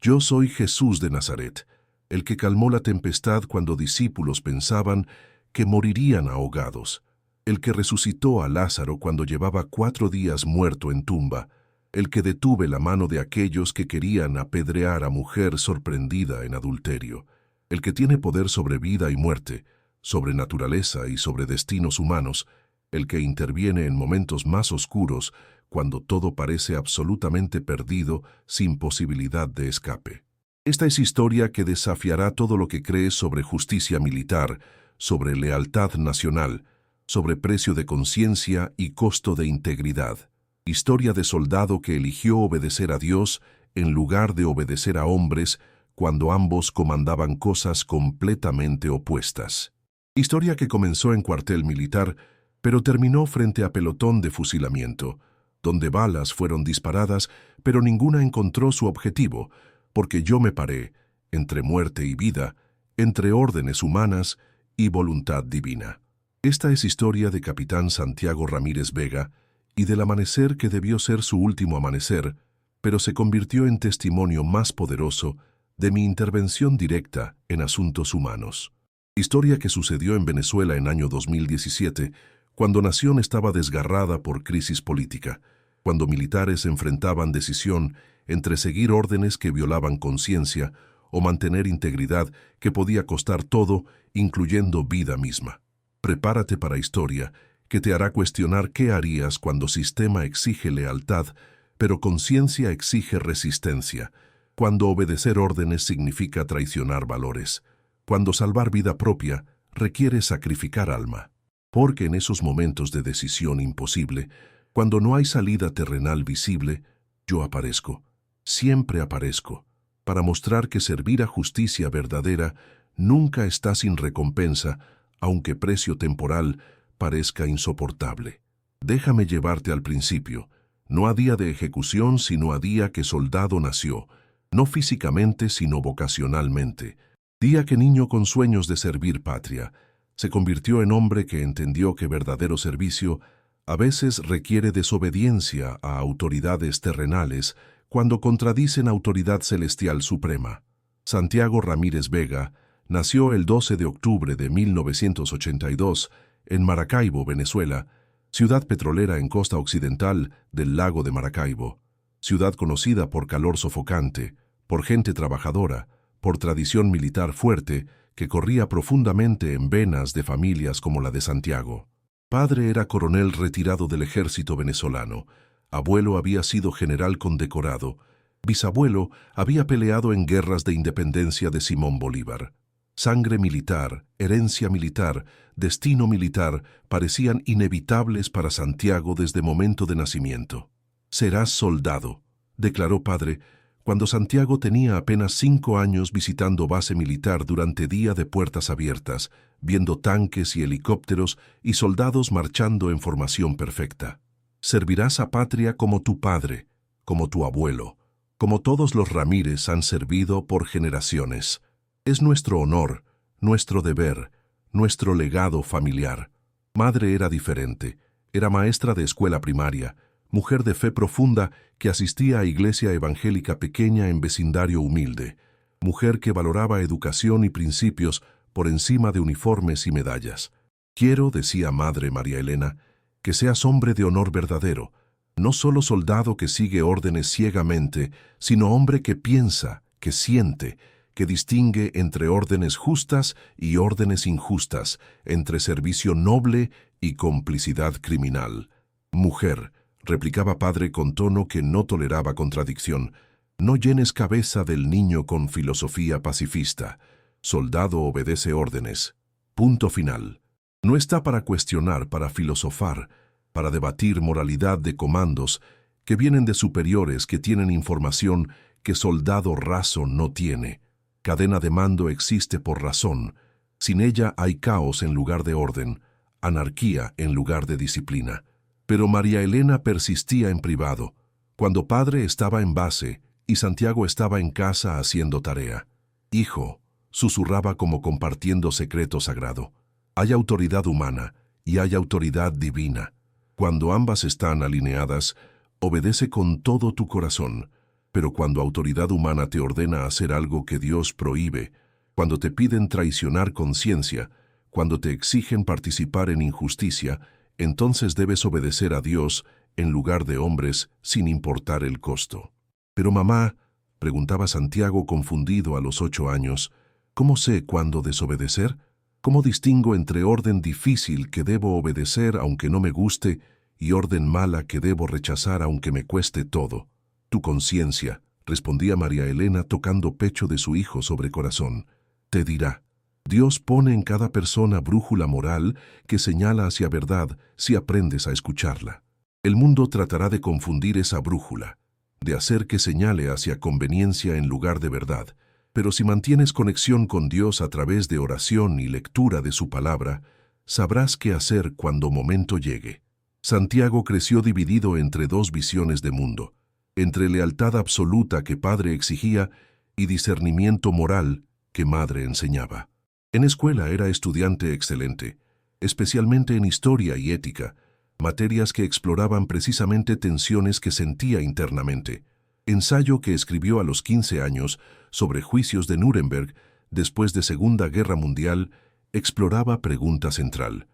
Yo soy Jesús de Nazaret, el que calmó la tempestad cuando discípulos pensaban que morirían ahogados, el que resucitó a Lázaro cuando llevaba 4 días muerto en tumba, el que detuve la mano de aquellos que querían apedrear a mujer sorprendida en adulterio, el que tiene poder sobre vida y muerte, sobre naturaleza y sobre destinos humanos, el que interviene en momentos más oscuros cuando todo parece absolutamente perdido sin posibilidad de escape. Esta es historia que desafiará todo lo que crees sobre justicia militar, sobre lealtad nacional, sobre precio de conciencia y costo de integridad. Historia de soldado que eligió obedecer a Dios en lugar de obedecer a hombres cuando ambos comandaban cosas completamente opuestas. Historia que comenzó en cuartel militar, pero terminó frente a pelotón de fusilamiento, donde balas fueron disparadas, pero ninguna encontró su objetivo, porque yo me paré, entre muerte y vida, entre órdenes humanas y voluntad divina. Esta es historia de Capitán Santiago Ramírez Vega y del amanecer que debió ser su último amanecer, pero se convirtió en testimonio más poderoso de mi intervención directa en asuntos humanos. Historia que sucedió en Venezuela en año 2017, cuando nación estaba desgarrada por crisis política, cuando militares enfrentaban decisión entre seguir órdenes que violaban conciencia o mantener integridad que podía costar todo, incluyendo vida misma. Prepárate para historia que te hará cuestionar qué harías cuando sistema exige lealtad, pero conciencia exige resistencia, cuando obedecer órdenes significa traicionar valores, cuando salvar vida propia requiere sacrificar alma. Porque en esos momentos de decisión imposible, cuando no hay salida terrenal visible, yo aparezco, siempre aparezco, para mostrar que servir a justicia verdadera nunca está sin recompensa, aunque precio temporal parezca insoportable. Déjame llevarte al principio, no a día de ejecución, sino a día que soldado nació, no físicamente, sino vocacionalmente, día que niño con sueños de servir patria, se convirtió en hombre que entendió que verdadero servicio a veces requiere desobediencia a autoridades terrenales cuando contradicen autoridad celestial suprema. Santiago Ramírez Vega nació el 12 de octubre de 1982 en Maracaibo, Venezuela, ciudad petrolera en costa occidental del lago de Maracaibo, ciudad conocida por calor sofocante, por gente trabajadora, por tradición militar fuerte que corría profundamente en venas de familias como la de Santiago. Padre era coronel retirado del ejército venezolano, abuelo había sido general condecorado, bisabuelo había peleado en guerras de independencia de Simón Bolívar. Sangre militar, herencia militar, destino militar parecían inevitables para Santiago desde momento de nacimiento. «Serás soldado», declaró padre, cuando Santiago tenía apenas 5 años visitando base militar durante día de puertas abiertas, viendo tanques y helicópteros y soldados marchando en formación perfecta. «Servirás a patria como tu padre, como tu abuelo, como todos los Ramírez han servido por generaciones. Es nuestro honor, nuestro deber, nuestro legado familiar». Madre era diferente, era maestra de escuela primaria, mujer de fe profunda que asistía a iglesia evangélica pequeña en vecindario humilde, mujer que valoraba educación y principios por encima de uniformes y medallas. «Quiero», decía Madre María Elena, «que seas hombre de honor verdadero, no solo soldado que sigue órdenes ciegamente, sino hombre que piensa, que siente, que distingue entre órdenes justas y órdenes injustas, entre servicio noble y complicidad criminal». «Mujer», replicaba padre con tono que no toleraba contradicción, «no llenes cabeza del niño con filosofía pacifista. Soldado obedece órdenes. Punto final. No está para cuestionar, para filosofar, para debatir moralidad de comandos que vienen de superiores que tienen información que soldado raso no tiene. Cadena de mando existe por razón. Sin ella hay caos en lugar de orden, anarquía en lugar de disciplina». Pero María Elena persistía en privado, cuando padre estaba en base y Santiago estaba en casa haciendo tarea. «Hijo», susurraba como compartiendo secreto sagrado, «hay autoridad humana y hay autoridad divina. Cuando ambas están alineadas, obedece con todo tu corazón. Pero cuando autoridad humana te ordena hacer algo que Dios prohíbe, cuando te piden traicionar conciencia, cuando te exigen participar en injusticia, entonces debes obedecer a Dios en lugar de hombres sin importar el costo. Pero mamá, preguntaba Santiago confundido a los 8 años, ¿cómo sé cuándo desobedecer? ¿Cómo distingo entre orden difícil que debo obedecer aunque no me guste y orden mala que debo rechazar aunque me cueste todo? Tu conciencia, respondía María Elena tocando pecho de su hijo sobre corazón, te dirá. Dios pone en cada persona brújula moral que señala hacia verdad si aprendes a escucharla. El mundo tratará de confundir esa brújula, de hacer que señale hacia conveniencia en lugar de verdad, pero si mantienes conexión con Dios a través de oración y lectura de su palabra, sabrás qué hacer cuando momento llegue. Santiago creció dividido entre dos visiones de mundo, entre lealtad absoluta que padre exigía y discernimiento moral que madre enseñaba. En escuela era estudiante excelente, especialmente en historia y ética, materias que exploraban precisamente tensiones que sentía internamente. Ensayo que escribió a los 15 años sobre juicios de Nuremberg después de Segunda Guerra Mundial exploraba pregunta central.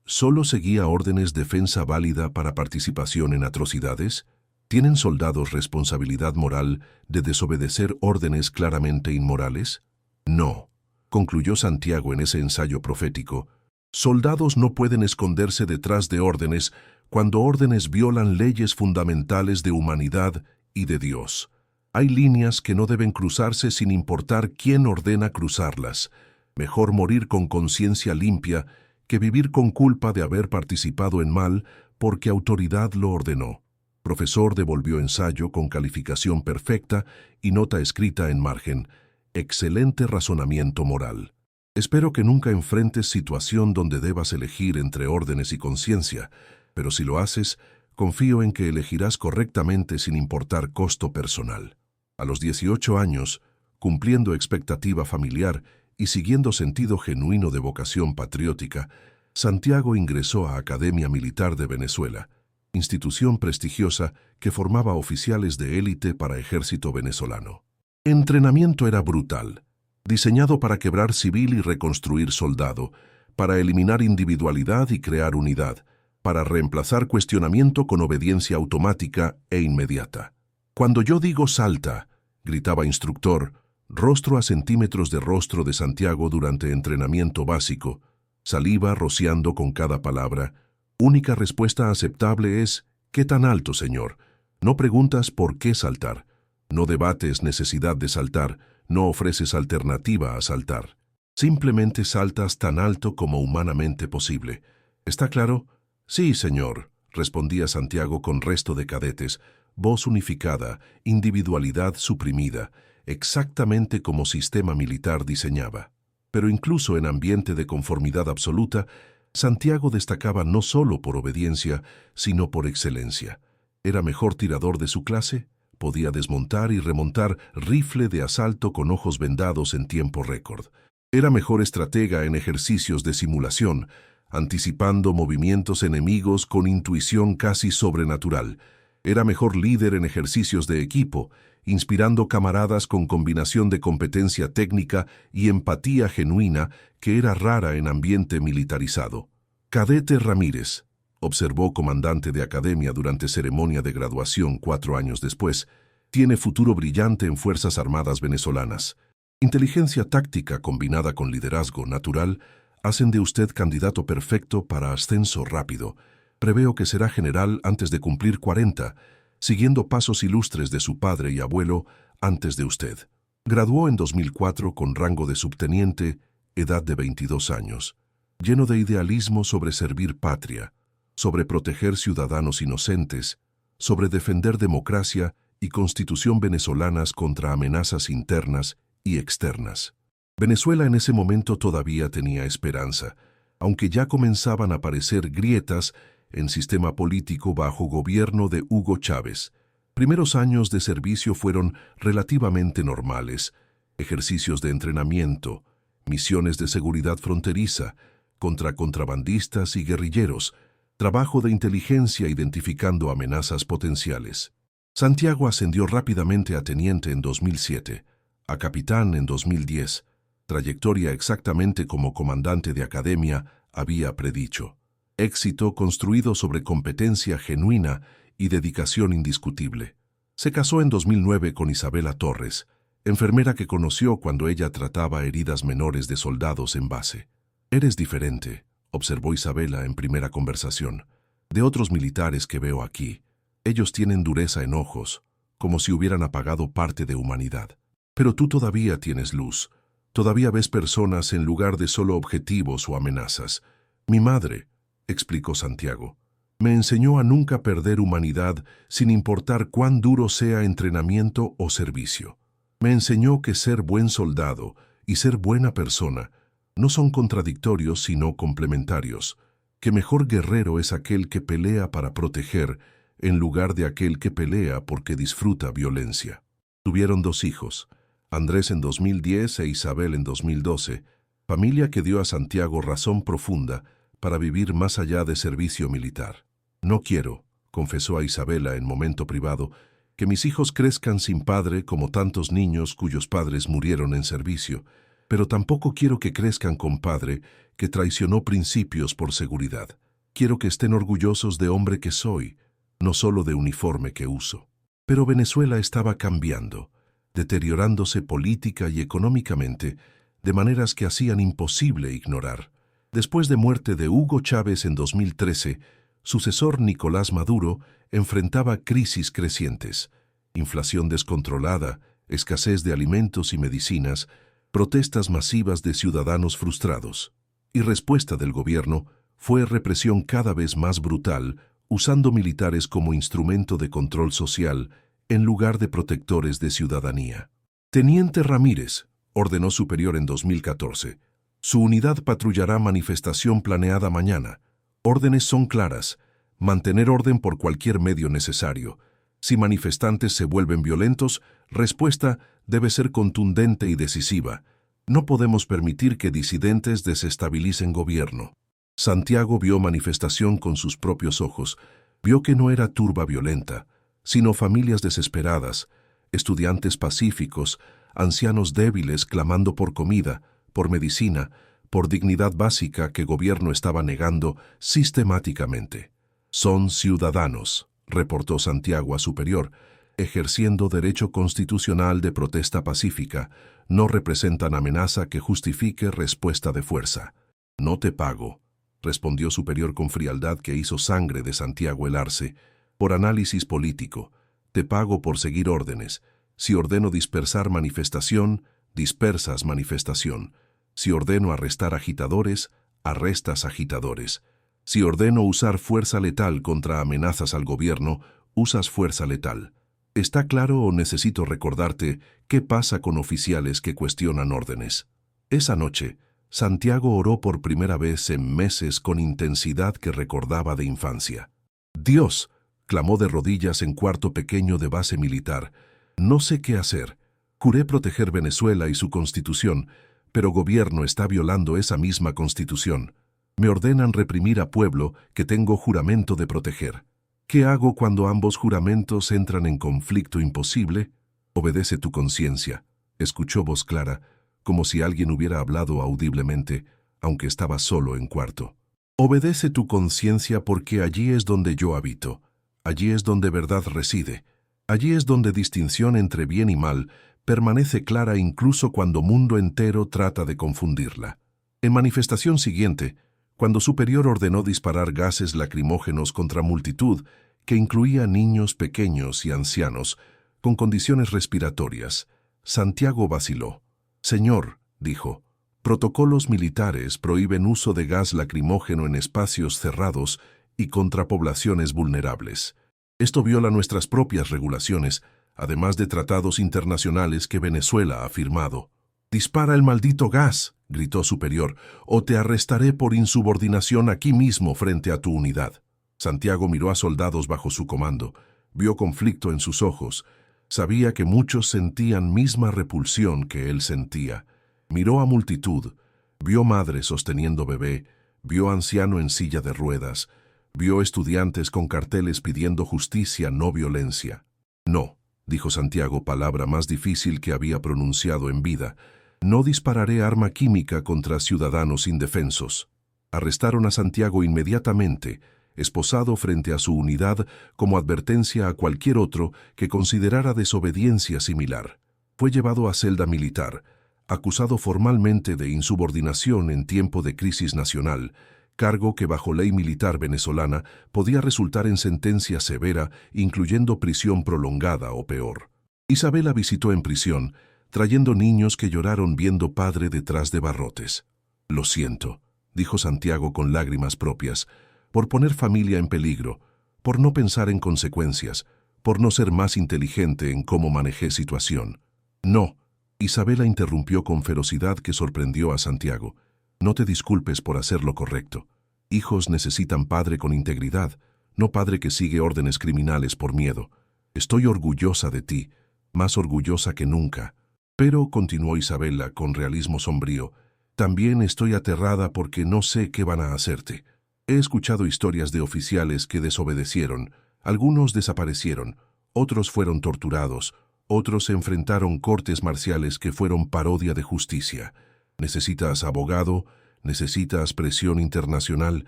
¿Solo seguía órdenes defensa válida para participación en atrocidades? ¿Tienen soldados responsabilidad moral de desobedecer órdenes claramente inmorales? No, concluyó Santiago en ese ensayo profético. Soldados no pueden esconderse detrás de órdenes cuando órdenes violan leyes fundamentales de humanidad y de Dios. Hay líneas que no deben cruzarse sin importar quién ordena cruzarlas. Mejor morir con conciencia limpia que vivir con culpa de haber participado en mal porque autoridad lo ordenó. Profesor devolvió ensayo con calificación perfecta y nota escrita en margen. Excelente razonamiento moral. Espero que nunca enfrentes situación donde debas elegir entre órdenes y conciencia, pero si lo haces, confío en que elegirás correctamente sin importar costo personal. A los 18 años, cumpliendo expectativa familiar y siguiendo sentido genuino de vocación patriótica, Santiago ingresó a Academia Militar de Venezuela, institución prestigiosa que formaba oficiales de élite para ejército venezolano. Entrenamiento era brutal, diseñado para quebrar civil y reconstruir soldado, para eliminar individualidad y crear unidad, para reemplazar cuestionamiento con obediencia automática e inmediata. Cuando yo digo salta, gritaba instructor, rostro a centímetros de rostro de Santiago durante entrenamiento básico, saliva rociando con cada palabra. Única respuesta aceptable es, ¿qué tan alto, señor? No preguntas por qué saltar. No debates necesidad de saltar, no ofreces alternativa a saltar. Simplemente saltas tan alto como humanamente posible. ¿Está claro? Sí, señor, respondía Santiago con resto de cadetes, voz unificada, individualidad suprimida, exactamente como sistema militar diseñaba. Pero incluso en ambiente de conformidad absoluta, Santiago destacaba no solo por obediencia, sino por excelencia. Era mejor tirador de su clase, podía desmontar y remontar rifle de asalto con ojos vendados en tiempo récord. Era mejor estratega en ejercicios de simulación, anticipando movimientos enemigos con intuición casi sobrenatural. Era mejor líder en ejercicios de equipo, inspirando camaradas con combinación de competencia técnica y empatía genuina que era rara en ambiente militarizado. Cadete Ramírez, observó comandante de academia durante ceremonia de graduación 4 años después, tiene futuro brillante en Fuerzas Armadas venezolanas. Inteligencia táctica combinada con liderazgo natural hacen de usted candidato perfecto para ascenso rápido. Preveo que será general antes de cumplir 40, siguiendo pasos ilustres de su padre y abuelo antes de usted. Graduó en 2004 con rango de subteniente, edad de 22 años, lleno de idealismo sobre servir patria, sobre proteger ciudadanos inocentes, sobre defender democracia y constitución venezolanas contra amenazas internas y externas. Venezuela en ese momento todavía tenía esperanza, aunque ya comenzaban a aparecer grietas en sistema político bajo gobierno de Hugo Chávez. Primeros años de servicio fueron relativamente normales, ejercicios de entrenamiento, misiones de seguridad fronteriza, contra contrabandistas y guerrilleros, trabajo de inteligencia identificando amenazas potenciales. Santiago ascendió rápidamente a teniente en 2007, a capitán en 2010, trayectoria exactamente como comandante de academia había predicho. Éxito construido sobre competencia genuina y dedicación indiscutible. Se casó en 2009 con Isabela Torres, enfermera que conoció cuando ella trataba heridas menores de soldados en base. «Eres diferente», observó Isabela en primera conversación, «de otros militares que veo aquí. Ellos tienen dureza en ojos, como si hubieran apagado parte de humanidad. Pero tú todavía tienes luz. Todavía ves personas en lugar de solo objetivos o amenazas. Mi madre», explicó Santiago, «me enseñó a nunca perder humanidad sin importar cuán duro sea entrenamiento o servicio. Me enseñó que ser buen soldado y ser buena persona no son contradictorios sino complementarios, que mejor guerrero es aquel que pelea para proteger en lugar de aquel que pelea porque disfruta violencia». Tuvieron 2 hijos, Andrés en 2010 e Isabel en 2012, familia que dio a Santiago razón profunda para vivir más allá de servicio militar. «No quiero», confesó a Isabela en momento privado, «que mis hijos crezcan sin padre como tantos niños cuyos padres murieron en servicio, pero tampoco quiero que crezcan con padre que traicionó principios por seguridad. Quiero que estén orgullosos de hombre que soy, no solo de uniforme que uso». Pero Venezuela estaba cambiando, deteriorándose política y económicamente, de maneras que hacían imposible ignorar. Después de muerte de Hugo Chávez en 2013, sucesor Nicolás Maduro enfrentaba crisis crecientes, inflación descontrolada, escasez de alimentos y medicinas, protestas masivas de ciudadanos frustrados. Y respuesta del gobierno fue represión cada vez más brutal, usando militares como instrumento de control social en lugar de protectores de ciudadanía. «Teniente Ramírez», ordenó superior en 2014, «su unidad patrullará manifestación planeada mañana. Órdenes son claras: mantener orden por cualquier medio necesario. Si manifestantes se vuelven violentos, respuesta debe ser contundente y decisiva. No podemos permitir que disidentes desestabilicen gobierno». Santiago vio manifestación con sus propios ojos. Vio que no era turba violenta, sino familias desesperadas, estudiantes pacíficos, ancianos débiles clamando por comida, por medicina, por dignidad básica que gobierno estaba negando sistemáticamente. «Son ciudadanos», reportó Santiago a superior, «ejerciendo derecho constitucional de protesta pacífica. No representan amenaza que justifique respuesta de fuerza». «No te pago», respondió superior con frialdad que hizo sangre de Santiago helarse, «por análisis político. Te pago por seguir órdenes. Si ordeno dispersar manifestación, dispersas manifestación. Si ordeno arrestar agitadores, arrestas agitadores. Si ordeno usar fuerza letal contra amenazas al gobierno, usas fuerza letal. ¿Está claro o necesito recordarte qué pasa con oficiales que cuestionan órdenes?» Esa noche, Santiago oró por primera vez en meses con intensidad que recordaba de infancia. «Dios», clamó de rodillas en cuarto pequeño de base militar, «no sé qué hacer. Juré proteger Venezuela y su constitución, pero gobierno está violando esa misma constitución. Me ordenan reprimir a pueblo que tengo juramento de proteger. ¿Qué hago cuando ambos juramentos entran en conflicto imposible? Obedece tu conciencia», escuchó voz clara, como si alguien hubiera hablado audiblemente, aunque estaba solo en cuarto. «Obedece tu conciencia porque allí es donde yo habito. Allí es donde verdad reside. Allí es donde distinción entre bien y mal permanece clara incluso cuando mundo entero trata de confundirla». En manifestación siguiente, cuando superior ordenó disparar gases lacrimógenos contra multitud, que incluía niños pequeños y ancianos, con condiciones respiratorias, Santiago vaciló. «Señor», dijo, «protocolos militares prohíben uso de gas lacrimógeno en espacios cerrados y contra poblaciones vulnerables. Esto viola nuestras propias regulaciones, además de tratados internacionales que Venezuela ha firmado». «Dispara el maldito gas», gritó superior, «o te arrestaré por insubordinación aquí mismo frente a tu unidad». Santiago miró a soldados bajo su comando, vio conflicto en sus ojos, sabía que muchos sentían misma repulsión que él sentía. Miró a multitud, vio madre sosteniendo bebé, vio anciano en silla de ruedas, vio estudiantes con carteles pidiendo justicia, no violencia. No, dijo Santiago, palabra más difícil que había pronunciado en vida. No dispararé arma química contra ciudadanos indefensos. Arrestaron a Santiago inmediatamente, esposado frente a su unidad como advertencia a cualquier otro que considerara desobediencia similar. Fue llevado a celda militar, acusado formalmente de insubordinación en tiempo de crisis nacional, cargo que bajo ley militar venezolana podía resultar en sentencia severa, incluyendo prisión prolongada o peor. Isabela visitó en prisión, trayendo niños que lloraron viendo padre detrás de barrotes. «Lo siento», dijo Santiago con lágrimas propias, «por poner familia en peligro, por no pensar en consecuencias, por no ser más inteligente en cómo manejé situación». «No», Isabela interrumpió con ferocidad que sorprendió a Santiago. «No te disculpes por hacer lo correcto. Hijos necesitan padre con integridad, no padre que sigue órdenes criminales por miedo. Estoy orgullosa de ti, más orgullosa que nunca». «Pero», continuó Isabela con realismo sombrío, «también estoy aterrada porque no sé qué van a hacerte. He escuchado historias de oficiales que desobedecieron, algunos desaparecieron, otros fueron torturados, otros enfrentaron cortes marciales que fueron parodia de justicia. Necesitas abogado, necesitas presión internacional,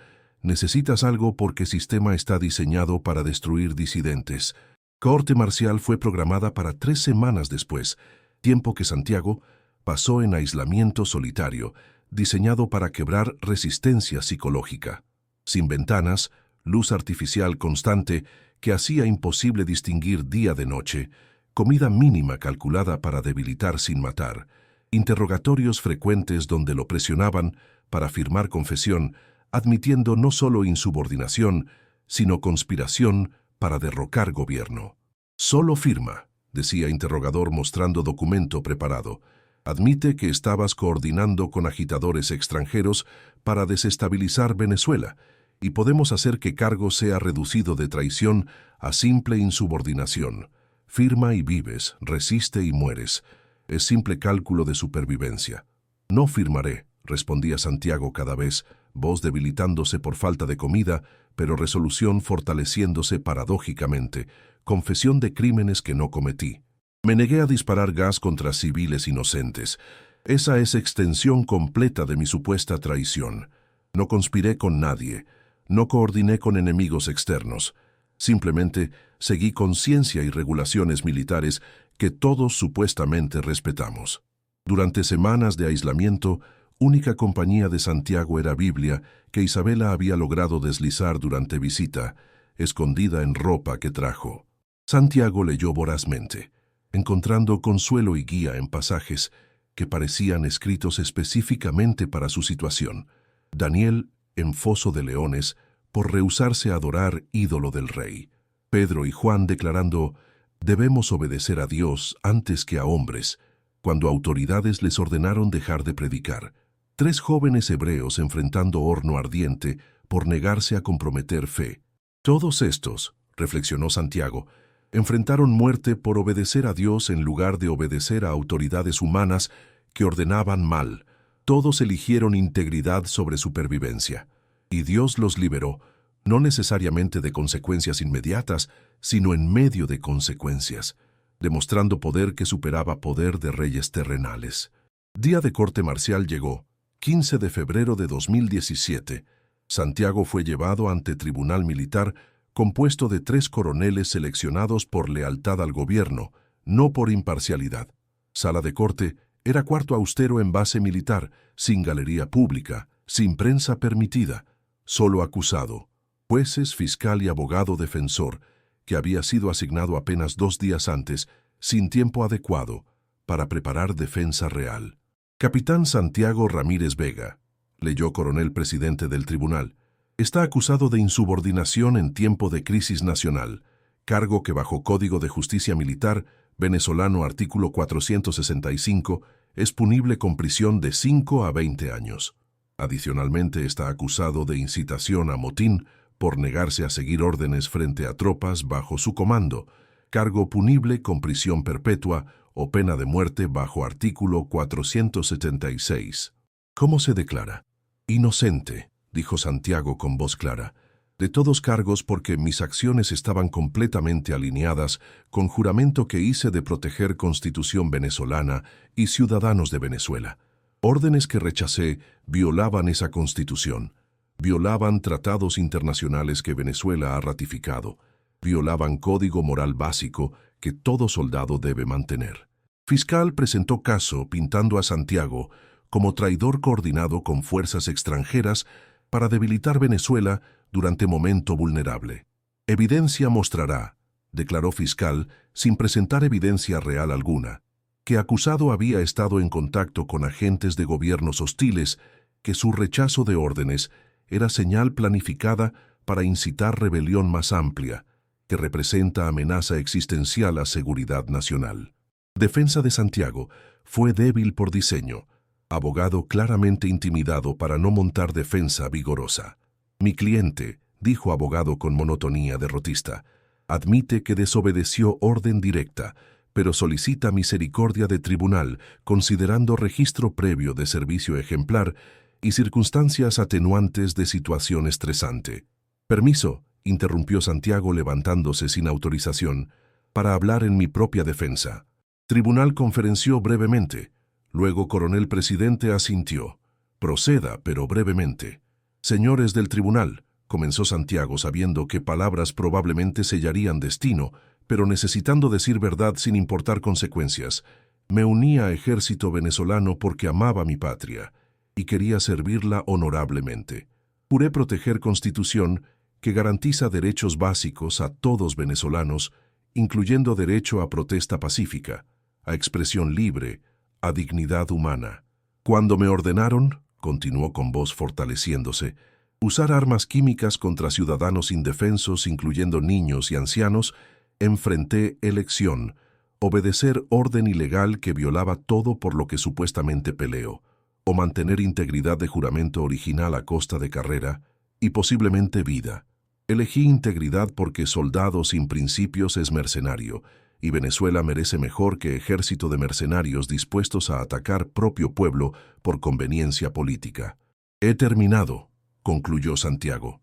necesitas algo porque el sistema está diseñado para destruir disidentes». Corte marcial fue programada para 3 semanas después, tiempo que Santiago pasó en aislamiento solitario, diseñado para quebrar resistencia psicológica. Sin ventanas, luz artificial constante que hacía imposible distinguir día de noche, comida mínima calculada para debilitar sin matar, interrogatorios frecuentes donde lo presionaban para firmar confesión, admitiendo no solo insubordinación, sino conspiración para derrocar gobierno. «Solo firma», decía interrogador mostrando documento preparado. «Admite que estabas coordinando con agitadores extranjeros para desestabilizar Venezuela, y podemos hacer que cargo sea reducido de traición a simple insubordinación. Firma y vives, resiste y mueres. Es simple cálculo de supervivencia». «No firmaré», respondía Santiago cada vez, voz debilitándose por falta de comida, pero resolución fortaleciéndose paradójicamente, confesión de crímenes que no cometí. «Me negué a disparar gas contra civiles inocentes. Esa es extensión completa de mi supuesta traición. No conspiré con nadie, no coordiné con enemigos externos. Simplemente seguí conciencia y regulaciones militares que todos supuestamente respetamos». Durante semanas de aislamiento, única compañía de Santiago era Biblia, que Isabela había logrado deslizar durante visita, escondida en ropa que trajo. Santiago leyó vorazmente, encontrando consuelo y guía en pasajes que parecían escritos específicamente para su situación. Daniel en foso de leones por rehusarse a adorar ídolo del rey. Pedro y Juan declarando, «Debemos obedecer a Dios antes que a hombres», cuando autoridades les ordenaron dejar de predicar. 3 jóvenes hebreos enfrentando horno ardiente por negarse a comprometer fe. Todos estos, reflexionó Santiago, enfrentaron muerte por obedecer a Dios en lugar de obedecer a autoridades humanas que ordenaban mal. Todos eligieron integridad sobre supervivencia. Y Dios los liberó, no necesariamente de consecuencias inmediatas, sino en medio de consecuencias, demostrando poder que superaba poder de reyes terrenales. Día de corte marcial llegó, 15 de febrero de 2017. Santiago fue llevado ante tribunal militar compuesto de 3 coroneles seleccionados por lealtad al gobierno, no por imparcialidad. Sala de corte era cuarto austero en base militar, sin galería pública, sin prensa permitida, solo acusado, jueces, fiscal y abogado defensor, que había sido asignado apenas 2 días antes, sin tiempo adecuado, para preparar defensa real. Capitán Santiago Ramírez Vega, leyó coronel presidente del tribunal, está acusado de insubordinación en tiempo de crisis nacional, cargo que bajo Código de Justicia Militar venezolano artículo 465 es punible con prisión de 5 a 20 años. Adicionalmente está acusado de incitación a motín por negarse a seguir órdenes frente a tropas bajo su comando, cargo punible con prisión perpetua o pena de muerte bajo artículo 476. ¿Cómo se declara? Inocente, dijo Santiago con voz clara. De todos cargos porque mis acciones estaban completamente alineadas con juramento que hice de proteger Constitución venezolana y ciudadanos de Venezuela. Órdenes que rechacé violaban esa Constitución, violaban tratados internacionales que Venezuela ha ratificado, violaban código moral básico que todo soldado debe mantener. Fiscal presentó caso pintando a Santiago como traidor coordinado con fuerzas extranjeras para debilitar Venezuela durante momento vulnerable. Evidencia mostrará, declaró fiscal sin presentar evidencia real alguna, que acusado había estado en contacto con agentes de gobiernos hostiles, que su rechazo de órdenes era señal planificada para incitar rebelión más amplia, que representa amenaza existencial a seguridad nacional. Defensa de Santiago fue débil por diseño, abogado claramente intimidado para no montar defensa vigorosa. Mi cliente, dijo abogado con monotonía derrotista, admite que desobedeció orden directa, pero solicita misericordia de tribunal considerando registro previo de servicio ejemplar y circunstancias atenuantes de situación estresante. Permiso, interrumpió Santiago levantándose sin autorización, para hablar en mi propia defensa. Tribunal conferenció brevemente. Luego coronel presidente asintió. Proceda, pero brevemente. Señores del tribunal, comenzó Santiago sabiendo que palabras probablemente sellarían destino, pero necesitando decir verdad sin importar consecuencias. Me uní a ejército venezolano porque amaba mi patria y quería servirla honorablemente. Juré proteger Constitución que garantiza derechos básicos a todos venezolanos, incluyendo derecho a protesta pacífica, a expresión libre, a dignidad humana. Cuando me ordenaron, continuó con voz fortaleciéndose, usar armas químicas contra ciudadanos indefensos, incluyendo niños y ancianos, enfrenté elección, obedecer orden ilegal que violaba todo por lo que supuestamente peleo, o mantener integridad de juramento original a costa de carrera y posiblemente vida. Elegí integridad porque soldado sin principios es mercenario, y Venezuela merece mejor que ejército de mercenarios dispuestos a atacar propio pueblo por conveniencia política. He terminado, concluyó Santiago,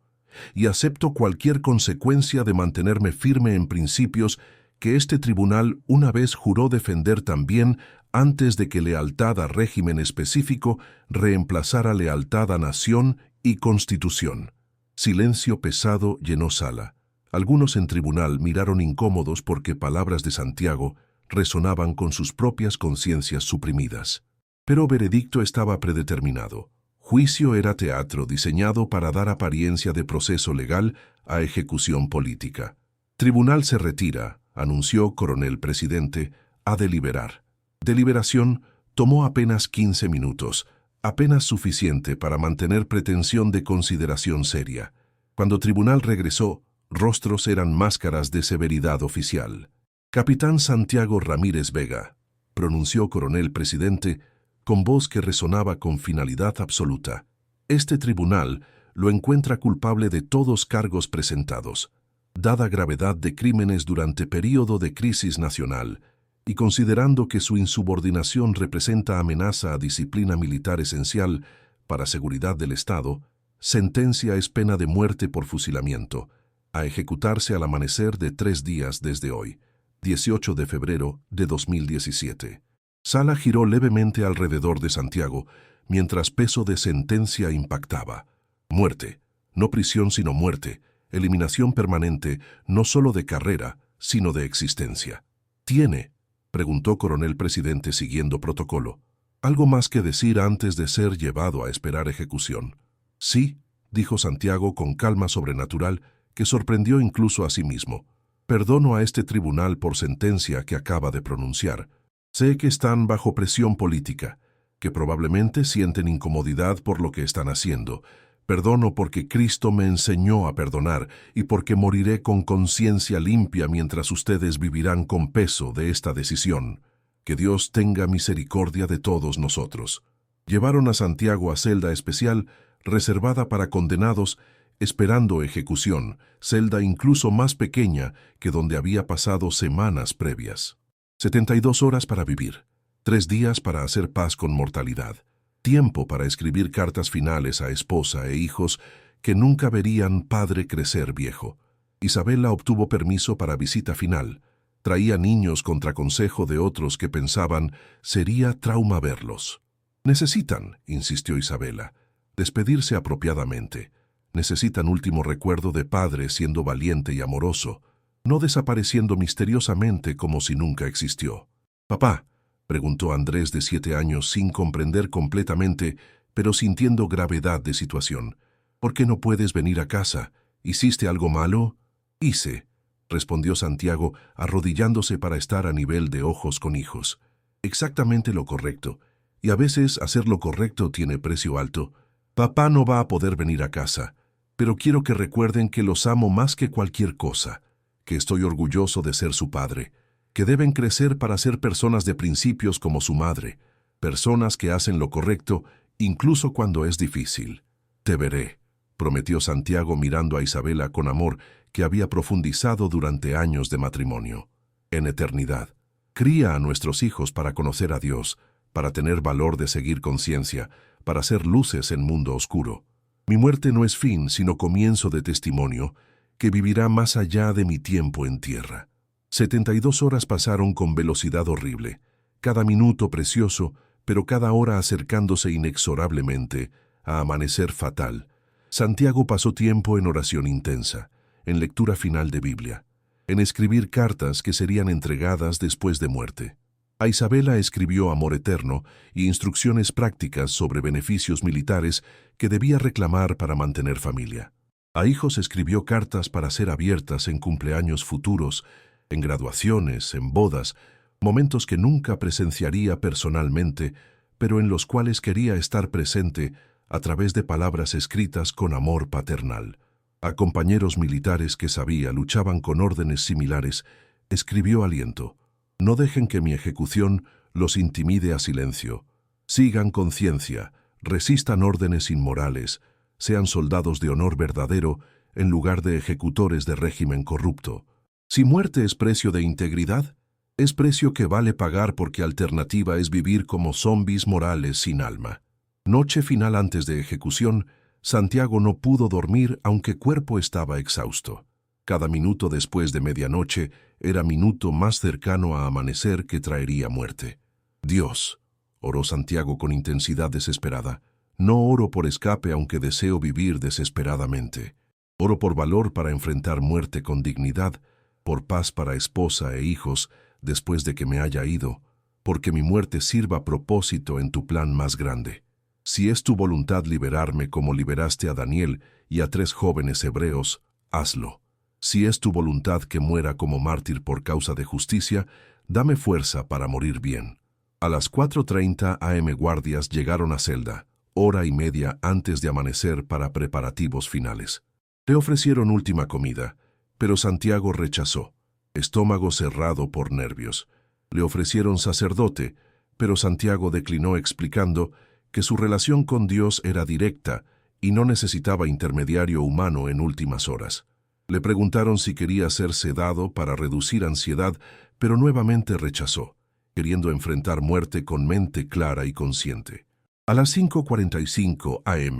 y acepto cualquier consecuencia de mantenerme firme en principios que este tribunal una vez juró defender también antes de que lealtad a régimen específico reemplazara lealtad a nación y constitución. Silencio pesado llenó sala. Algunos en tribunal miraron incómodos porque palabras de Santiago resonaban con sus propias conciencias suprimidas. Pero veredicto estaba predeterminado. Juicio era teatro diseñado para dar apariencia de proceso legal a ejecución política. Tribunal se retira, anunció coronel presidente, a deliberar. Deliberación tomó apenas 15 minutos, apenas suficiente para mantener pretensión de consideración seria. Cuando tribunal regresó, rostros eran máscaras de severidad oficial. Capitán Santiago Ramírez Vega, pronunció coronel presidente, con voz que resonaba con finalidad absoluta. Este tribunal lo encuentra culpable de todos cargos presentados, dada gravedad de crímenes durante período de crisis nacional, y considerando que su insubordinación representa amenaza a disciplina militar esencial para seguridad del Estado, sentencia es pena de muerte por fusilamiento, a ejecutarse al amanecer de 3 días desde hoy, 18 de febrero de 2017. Sala giró levemente alrededor de Santiago, mientras peso de sentencia impactaba. Muerte, no prisión sino muerte, eliminación permanente, no solo de carrera, sino de existencia. ¿Tiene, preguntó coronel presidente siguiendo protocolo, algo más que decir antes de ser llevado a esperar ejecución? Sí, dijo Santiago con calma sobrenatural que sorprendió incluso a sí mismo. Perdono a este tribunal por sentencia que acaba de pronunciar. Sé que están bajo presión política, que probablemente sienten incomodidad por lo que están haciendo. Perdono porque Cristo me enseñó a perdonar y porque moriré con conciencia limpia mientras ustedes vivirán con peso de esta decisión. Que Dios tenga misericordia de todos nosotros. Llevaron a Santiago a celda especial reservada para condenados esperando ejecución, celda incluso más pequeña que donde había pasado semanas previas. 72 horas para vivir, 3 días para hacer paz con mortalidad, tiempo para escribir cartas finales a esposa e hijos que nunca verían padre crecer viejo. Isabela obtuvo permiso para visita final. Traía niños contra consejo de otros que pensaban sería trauma verlos. Necesitan, insistió Isabela, despedirse apropiadamente. Necesitan último recuerdo de padre siendo valiente y amoroso, no desapareciendo misteriosamente como si nunca existió. «Papá», preguntó Andrés de 7 años sin comprender completamente, pero sintiendo gravedad de situación. «¿Por qué no puedes venir a casa? ¿Hiciste algo malo?» «Hice», respondió Santiago, arrodillándose para estar a nivel de ojos con hijos. «Exactamente lo correcto. Y a veces hacer lo correcto tiene precio alto. Papá no va a poder venir a casa, pero quiero que recuerden que los amo más que cualquier cosa, que estoy orgulloso de ser su padre, que deben crecer para ser personas de principios como su madre, personas que hacen lo correcto incluso cuando es difícil. Te veré», prometió Santiago mirando a Isabela con amor que había profundizado durante años de matrimonio. «En eternidad. Cría a nuestros hijos para conocer a Dios, para tener valor de seguir conciencia, para ser luces en mundo oscuro. Mi muerte no es fin, sino comienzo de testimonio, que vivirá más allá de mi tiempo en tierra». 72 horas pasaron con velocidad horrible, cada minuto precioso, pero cada hora acercándose inexorablemente a amanecer fatal. Santiago pasó tiempo en oración intensa, en lectura final de Biblia, en escribir cartas que serían entregadas después de muerte. A Isabela escribió amor eterno y instrucciones prácticas sobre beneficios militares que debía reclamar para mantener familia. A hijos escribió cartas para ser abiertas en cumpleaños futuros, en graduaciones, en bodas, momentos que nunca presenciaría personalmente, pero en los cuales quería estar presente a través de palabras escritas con amor paternal. A compañeros militares que sabía luchaban con órdenes similares, escribió aliento. «No dejen que mi ejecución los intimide a silencio. Sigan conciencia, resistan órdenes inmorales, sean soldados de honor verdadero en lugar de ejecutores de régimen corrupto. Si muerte es precio de integridad, es precio que vale pagar porque alternativa es vivir como zombis morales sin alma». Noche final antes de ejecución, Santiago no pudo dormir aunque cuerpo estaba exhausto. Cada minuto después de medianoche era minuto más cercano a amanecer que traería muerte. «Dios», oró Santiago con intensidad desesperada, «no oro por escape aunque deseo vivir desesperadamente. Oro por valor para enfrentar muerte con dignidad, por paz para esposa e hijos después de que me haya ido, porque mi muerte sirva a propósito en tu plan más grande. Si es tu voluntad liberarme como liberaste a Daniel y a 3 jóvenes hebreos, hazlo. Si es tu voluntad que muera como mártir por causa de justicia, dame fuerza para morir bien». A las 4:30 am guardias llegaron a Celda, hora y media antes de amanecer para preparativos finales. Le ofrecieron última comida, pero Santiago rechazó, estómago cerrado por nervios. Le ofrecieron sacerdote, pero Santiago declinó explicando que su relación con Dios era directa y no necesitaba intermediario humano en últimas horas. Le preguntaron si quería ser sedado para reducir ansiedad, pero nuevamente rechazó, queriendo enfrentar muerte con mente clara y consciente. A las 5:45 am,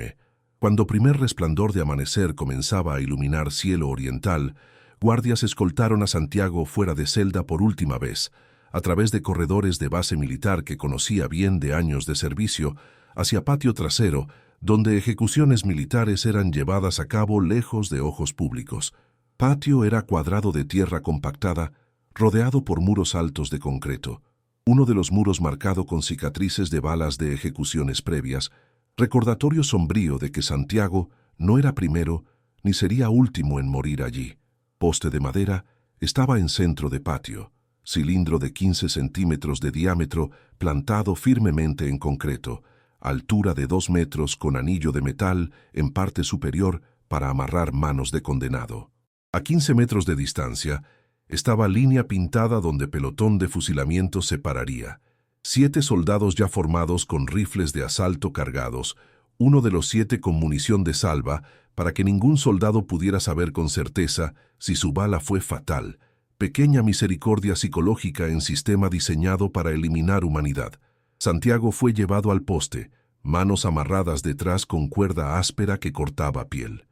cuando primer resplandor de amanecer comenzaba a iluminar cielo oriental, guardias escoltaron a Santiago fuera de Celda por última vez, a través de corredores de base militar que conocía bien de años de servicio, hacia patio trasero, donde ejecuciones militares eran llevadas a cabo lejos de ojos públicos. Patio era cuadrado de tierra compactada, rodeado por muros altos de concreto. Uno de los muros marcado con cicatrices de balas de ejecuciones previas, recordatorio sombrío de que Santiago no era primero ni sería último en morir allí. Poste de madera estaba en centro de patio, cilindro de 15 centímetros de diámetro plantado firmemente en concreto, altura de 2 metros con anillo de metal en parte superior para amarrar manos de condenado. A 15 metros de distancia estaba línea pintada donde pelotón de fusilamiento se pararía. 7 soldados ya formados con rifles de asalto cargados, uno de los 7 con munición de salva para que ningún soldado pudiera saber con certeza si su bala fue fatal. Pequeña misericordia psicológica en sistema diseñado para eliminar humanidad. Santiago fue llevado al poste, manos amarradas detrás con cuerda áspera que cortaba piel.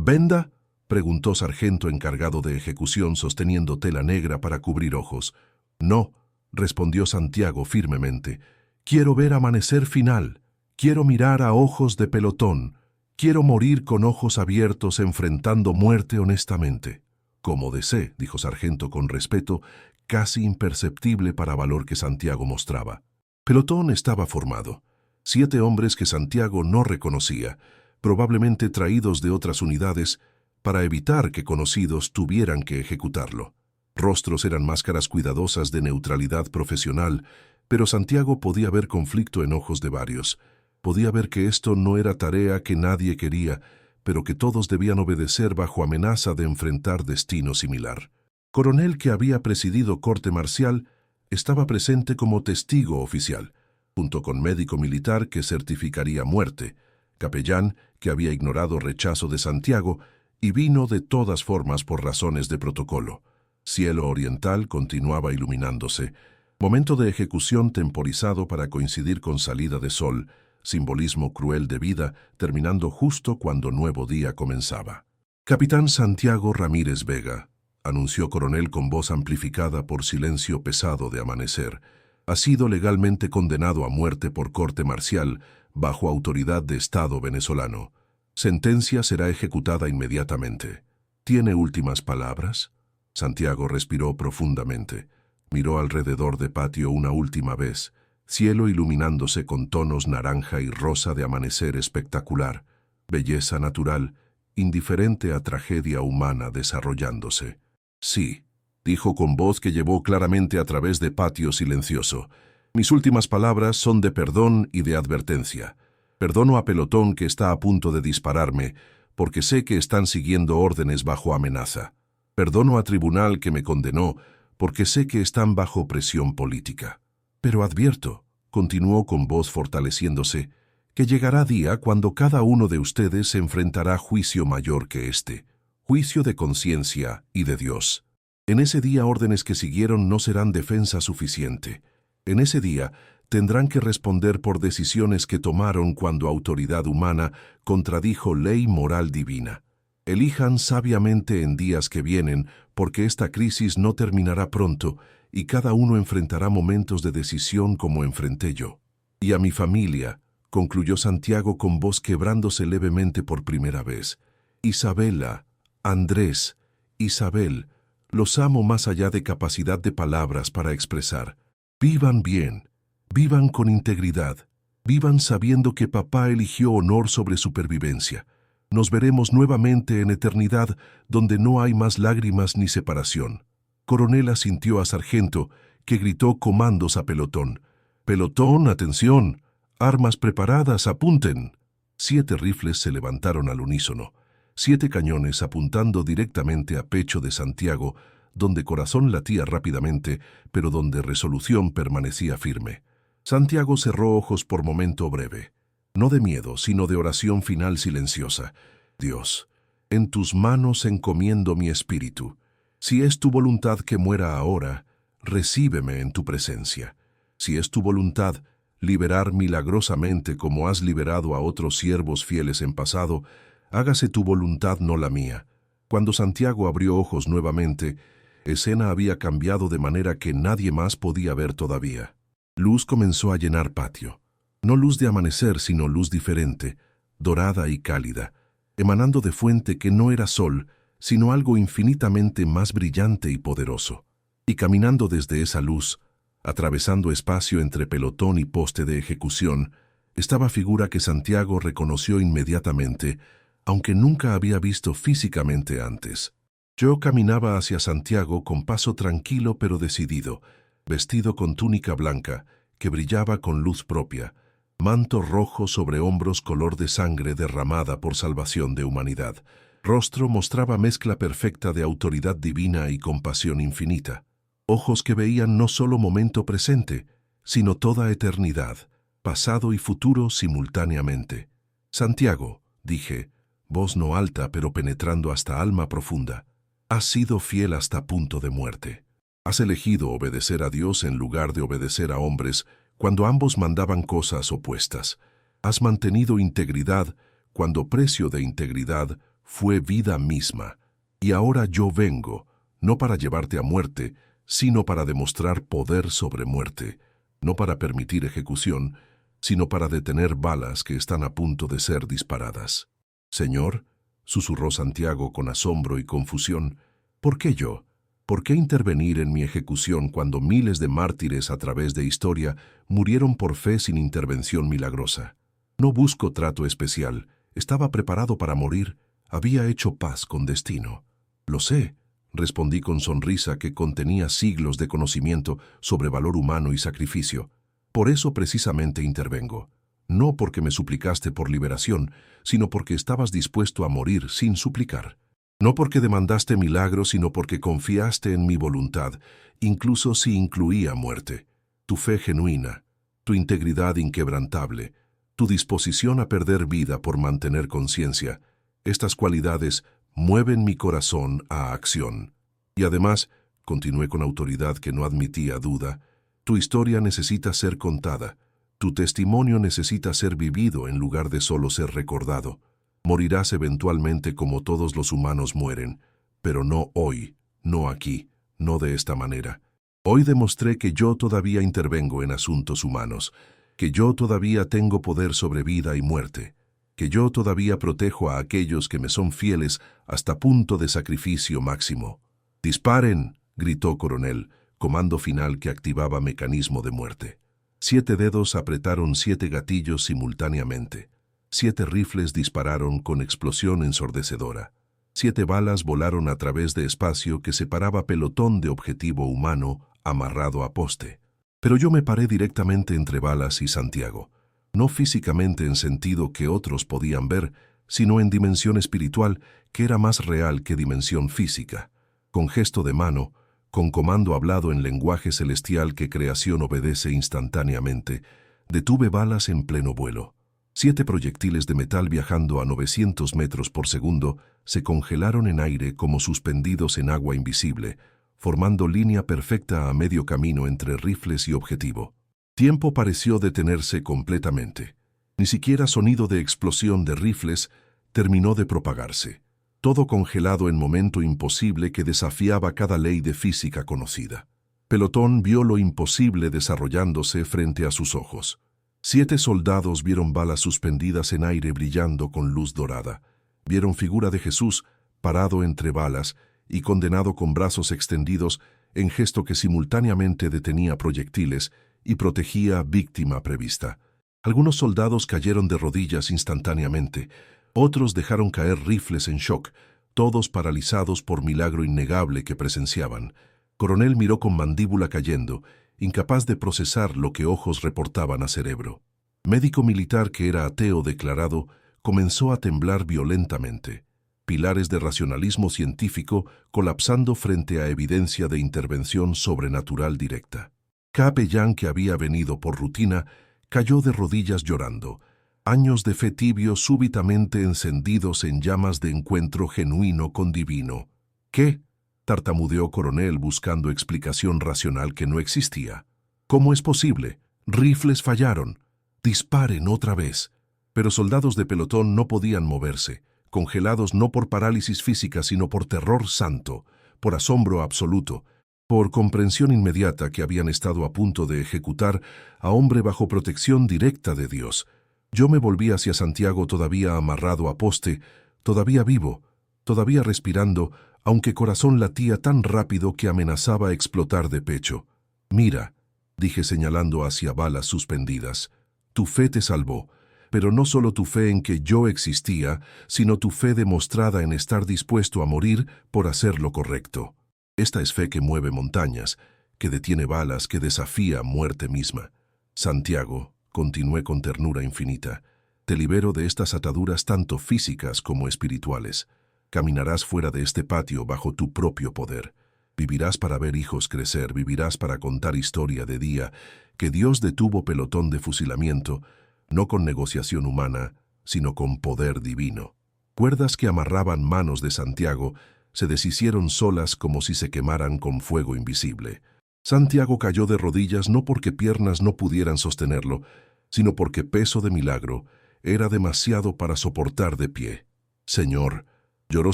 ¿Venda?, preguntó sargento encargado de ejecución sosteniendo tela negra para cubrir ojos. No, respondió Santiago firmemente. Quiero ver amanecer final. Quiero mirar a ojos de pelotón. Quiero morir con ojos abiertos enfrentando muerte honestamente. Como desee, dijo sargento con respeto, casi imperceptible para valor que Santiago mostraba. Pelotón estaba formado. 7 hombres que Santiago no reconocía, probablemente traídos de otras unidades, para evitar que conocidos tuvieran que ejecutarlo. Rostros eran máscaras cuidadosas de neutralidad profesional, pero Santiago podía ver conflicto en ojos de varios. Podía ver que esto no era tarea que nadie quería, pero que todos debían obedecer bajo amenaza de enfrentar destino similar. Coronel, que había presidido corte marcial, estaba presente como testigo oficial, junto con médico militar que certificaría muerte, capellán que había ignorado rechazo de Santiago y vino de todas formas por razones de protocolo. Cielo oriental continuaba iluminándose, momento de ejecución temporizado para coincidir con salida de sol, simbolismo cruel de vida, terminando justo cuando nuevo día comenzaba. Capitán Santiago Ramírez Vega, anunció coronel con voz amplificada por silencio pesado de amanecer, ha sido legalmente condenado a muerte por corte marcial bajo autoridad de Estado venezolano. Sentencia será ejecutada inmediatamente. ¿Tiene últimas palabras? Santiago respiró profundamente. Miró alrededor de patio una última vez, cielo iluminándose con tonos naranja y rosa de amanecer espectacular, belleza natural, indiferente a tragedia humana desarrollándose. Sí, dijo con voz que llevó claramente a través de patio silencioso. Mis últimas palabras son de perdón y de advertencia. Perdono a pelotón que está a punto de dispararme, porque sé que están siguiendo órdenes bajo amenaza. Perdono a tribunal que me condenó, porque sé que están bajo presión política. Pero advierto, continuó con voz fortaleciéndose, que llegará día cuando cada uno de ustedes se enfrentará a juicio mayor que este, juicio de conciencia y de Dios. En ese día órdenes que siguieron no serán defensa suficiente. En ese día tendrán que responder por decisiones que tomaron cuando autoridad humana contradijo ley moral divina. Elijan sabiamente en días que vienen, porque esta crisis no terminará pronto y cada uno enfrentará momentos de decisión como enfrenté yo. Y a mi familia, concluyó Santiago con voz quebrándose levemente por primera vez. Isabela, Andrés, Isabel, los amo más allá de capacidad de palabras para expresar. Vivan bien, vivan con integridad, vivan sabiendo que papá eligió honor sobre supervivencia. Nos veremos nuevamente en eternidad donde no hay más lágrimas ni separación. Coronel asintió a sargento, que gritó comandos a pelotón. Pelotón, atención, armas preparadas, apunten. 7 rifles se levantaron al unísono, 7 cañones apuntando directamente a pecho de Santiago, donde corazón latía rápidamente, pero donde resolución permanecía firme. Santiago cerró ojos por momento breve. No de miedo, sino de oración final silenciosa. Dios, en tus manos encomiendo mi espíritu. Si es tu voluntad que muera ahora, recíbeme en tu presencia. Si es tu voluntad liberar milagrosamente como has liberado a otros siervos fieles en pasado, hágase tu voluntad, no la mía. Cuando Santiago abrió ojos nuevamente, escena había cambiado de manera que nadie más podía ver todavía. Luz comenzó a llenar patio. No luz de amanecer, sino luz diferente, dorada y cálida, emanando de fuente que no era sol, sino algo infinitamente más brillante y poderoso. Y caminando desde esa luz, atravesando espacio entre pelotón y poste de ejecución, estaba figura que Santiago reconoció inmediatamente, aunque nunca había visto físicamente antes. Yo caminaba hacia Santiago con paso tranquilo pero decidido, vestido con túnica blanca, que brillaba con luz propia, manto rojo sobre hombros color de sangre derramada por salvación de humanidad. Rostro mostraba mezcla perfecta de autoridad divina y compasión infinita. Ojos que veían no solo momento presente, sino toda eternidad, pasado y futuro simultáneamente. Santiago, dije, voz no alta pero penetrando hasta alma profunda, has sido fiel hasta punto de muerte. Has elegido obedecer a Dios en lugar de obedecer a hombres cuando ambos mandaban cosas opuestas. Has mantenido integridad cuando precio de integridad fue vida misma. Y ahora yo vengo, no para llevarte a muerte, sino para demostrar poder sobre muerte, no para permitir ejecución, sino para detener balas que están a punto de ser disparadas. Señor, susurró Santiago con asombro y confusión, ¿por qué yo? ¿Por qué intervenir en mi ejecución cuando miles de mártires a través de historia murieron por fe sin intervención milagrosa? No busco trato especial, estaba preparado para morir, había hecho paz con destino. Lo sé, respondí con sonrisa que contenía siglos de conocimiento sobre valor humano y sacrificio. Por eso precisamente intervengo. No porque me suplicaste por liberación, sino porque estabas dispuesto a morir sin suplicar. No porque demandaste milagros, sino porque confiaste en mi voluntad, incluso si incluía muerte. Tu fe genuina, tu integridad inquebrantable, tu disposición a perder vida por mantener conciencia, estas cualidades mueven mi corazón a acción. Y además, continué con autoridad que no admitía duda, tu historia necesita ser contada, tu testimonio necesita ser vivido en lugar de solo ser recordado. Morirás eventualmente como todos los humanos mueren, pero no hoy, no aquí, no de esta manera. Hoy demostré que yo todavía intervengo en asuntos humanos, que yo todavía tengo poder sobre vida y muerte, que yo todavía protejo a aquellos que me son fieles hasta punto de sacrificio máximo. «¡Disparen!», gritó Coronel, comando final que activaba mecanismo de muerte. 7 dedos apretaron 7 gatillos simultáneamente. 7 rifles dispararon con explosión ensordecedora. 7 balas volaron a través de espacio que separaba pelotón de objetivo humano amarrado a poste. Pero yo me paré directamente entre balas y Santiago, no físicamente en sentido que otros podían ver, sino en dimensión espiritual que era más real que dimensión física. Con gesto de mano, con comando hablado en lenguaje celestial que creación obedece instantáneamente, detuve balas en pleno vuelo. 7 proyectiles de metal viajando a 900 metros por segundo se congelaron en aire como suspendidos en agua invisible, formando línea perfecta a medio camino entre rifles y objetivo. Tiempo pareció detenerse completamente. Ni siquiera sonido de explosión de rifles terminó de propagarse. Todo congelado en momento imposible que desafiaba cada ley de física conocida. Pelotón vio lo imposible desarrollándose frente a sus ojos. 7 soldados vieron balas suspendidas en aire brillando con luz dorada. Vieron figura de Jesús parado entre balas y condenado con brazos extendidos en gesto que simultáneamente detenía proyectiles y protegía víctima prevista. Algunos soldados cayeron de rodillas instantáneamente, otros dejaron caer rifles en shock, todos paralizados por milagro innegable que presenciaban. Coronel miró con mandíbula cayendo, incapaz de procesar lo que ojos reportaban a cerebro. Médico militar que era ateo declarado, comenzó a temblar violentamente. Pilares de racionalismo científico colapsando frente a evidencia de intervención sobrenatural directa. Capellán que había venido por rutina, cayó de rodillas llorando. Años de fe tibio súbitamente encendidos en llamas de encuentro genuino con divino. ¿Qué?, tartamudeó Coronel buscando explicación racional que no existía. ¿Cómo es posible? Rifles fallaron. Disparen otra vez. Pero soldados de pelotón no podían moverse, congelados no por parálisis física sino por terror santo, por asombro absoluto, por comprensión inmediata que habían estado a punto de ejecutar a hombre bajo protección directa de Dios. Yo me volví hacia Santiago todavía amarrado a poste, todavía vivo, todavía respirando, aunque corazón latía tan rápido que amenazaba explotar de pecho. «Mira», dije señalando hacia balas suspendidas, «tu fe te salvó, pero no solo tu fe en que yo existía, sino tu fe demostrada en estar dispuesto a morir por hacer lo correcto. Esta es fe que mueve montañas, que detiene balas, que desafía muerte misma. Santiago», continué con ternura infinita, «te libero de estas ataduras tanto físicas como espirituales. Caminarás fuera de este patio bajo tu propio poder. Vivirás para ver hijos crecer, vivirás para contar historia de día que Dios detuvo pelotón de fusilamiento, no con negociación humana, sino con poder divino». Cuerdas que amarraban manos de Santiago se deshicieron solas como si se quemaran con fuego invisible. Santiago cayó de rodillas no porque piernas no pudieran sostenerlo, sino porque peso de milagro era demasiado para soportar de pie. «Señor», Lloró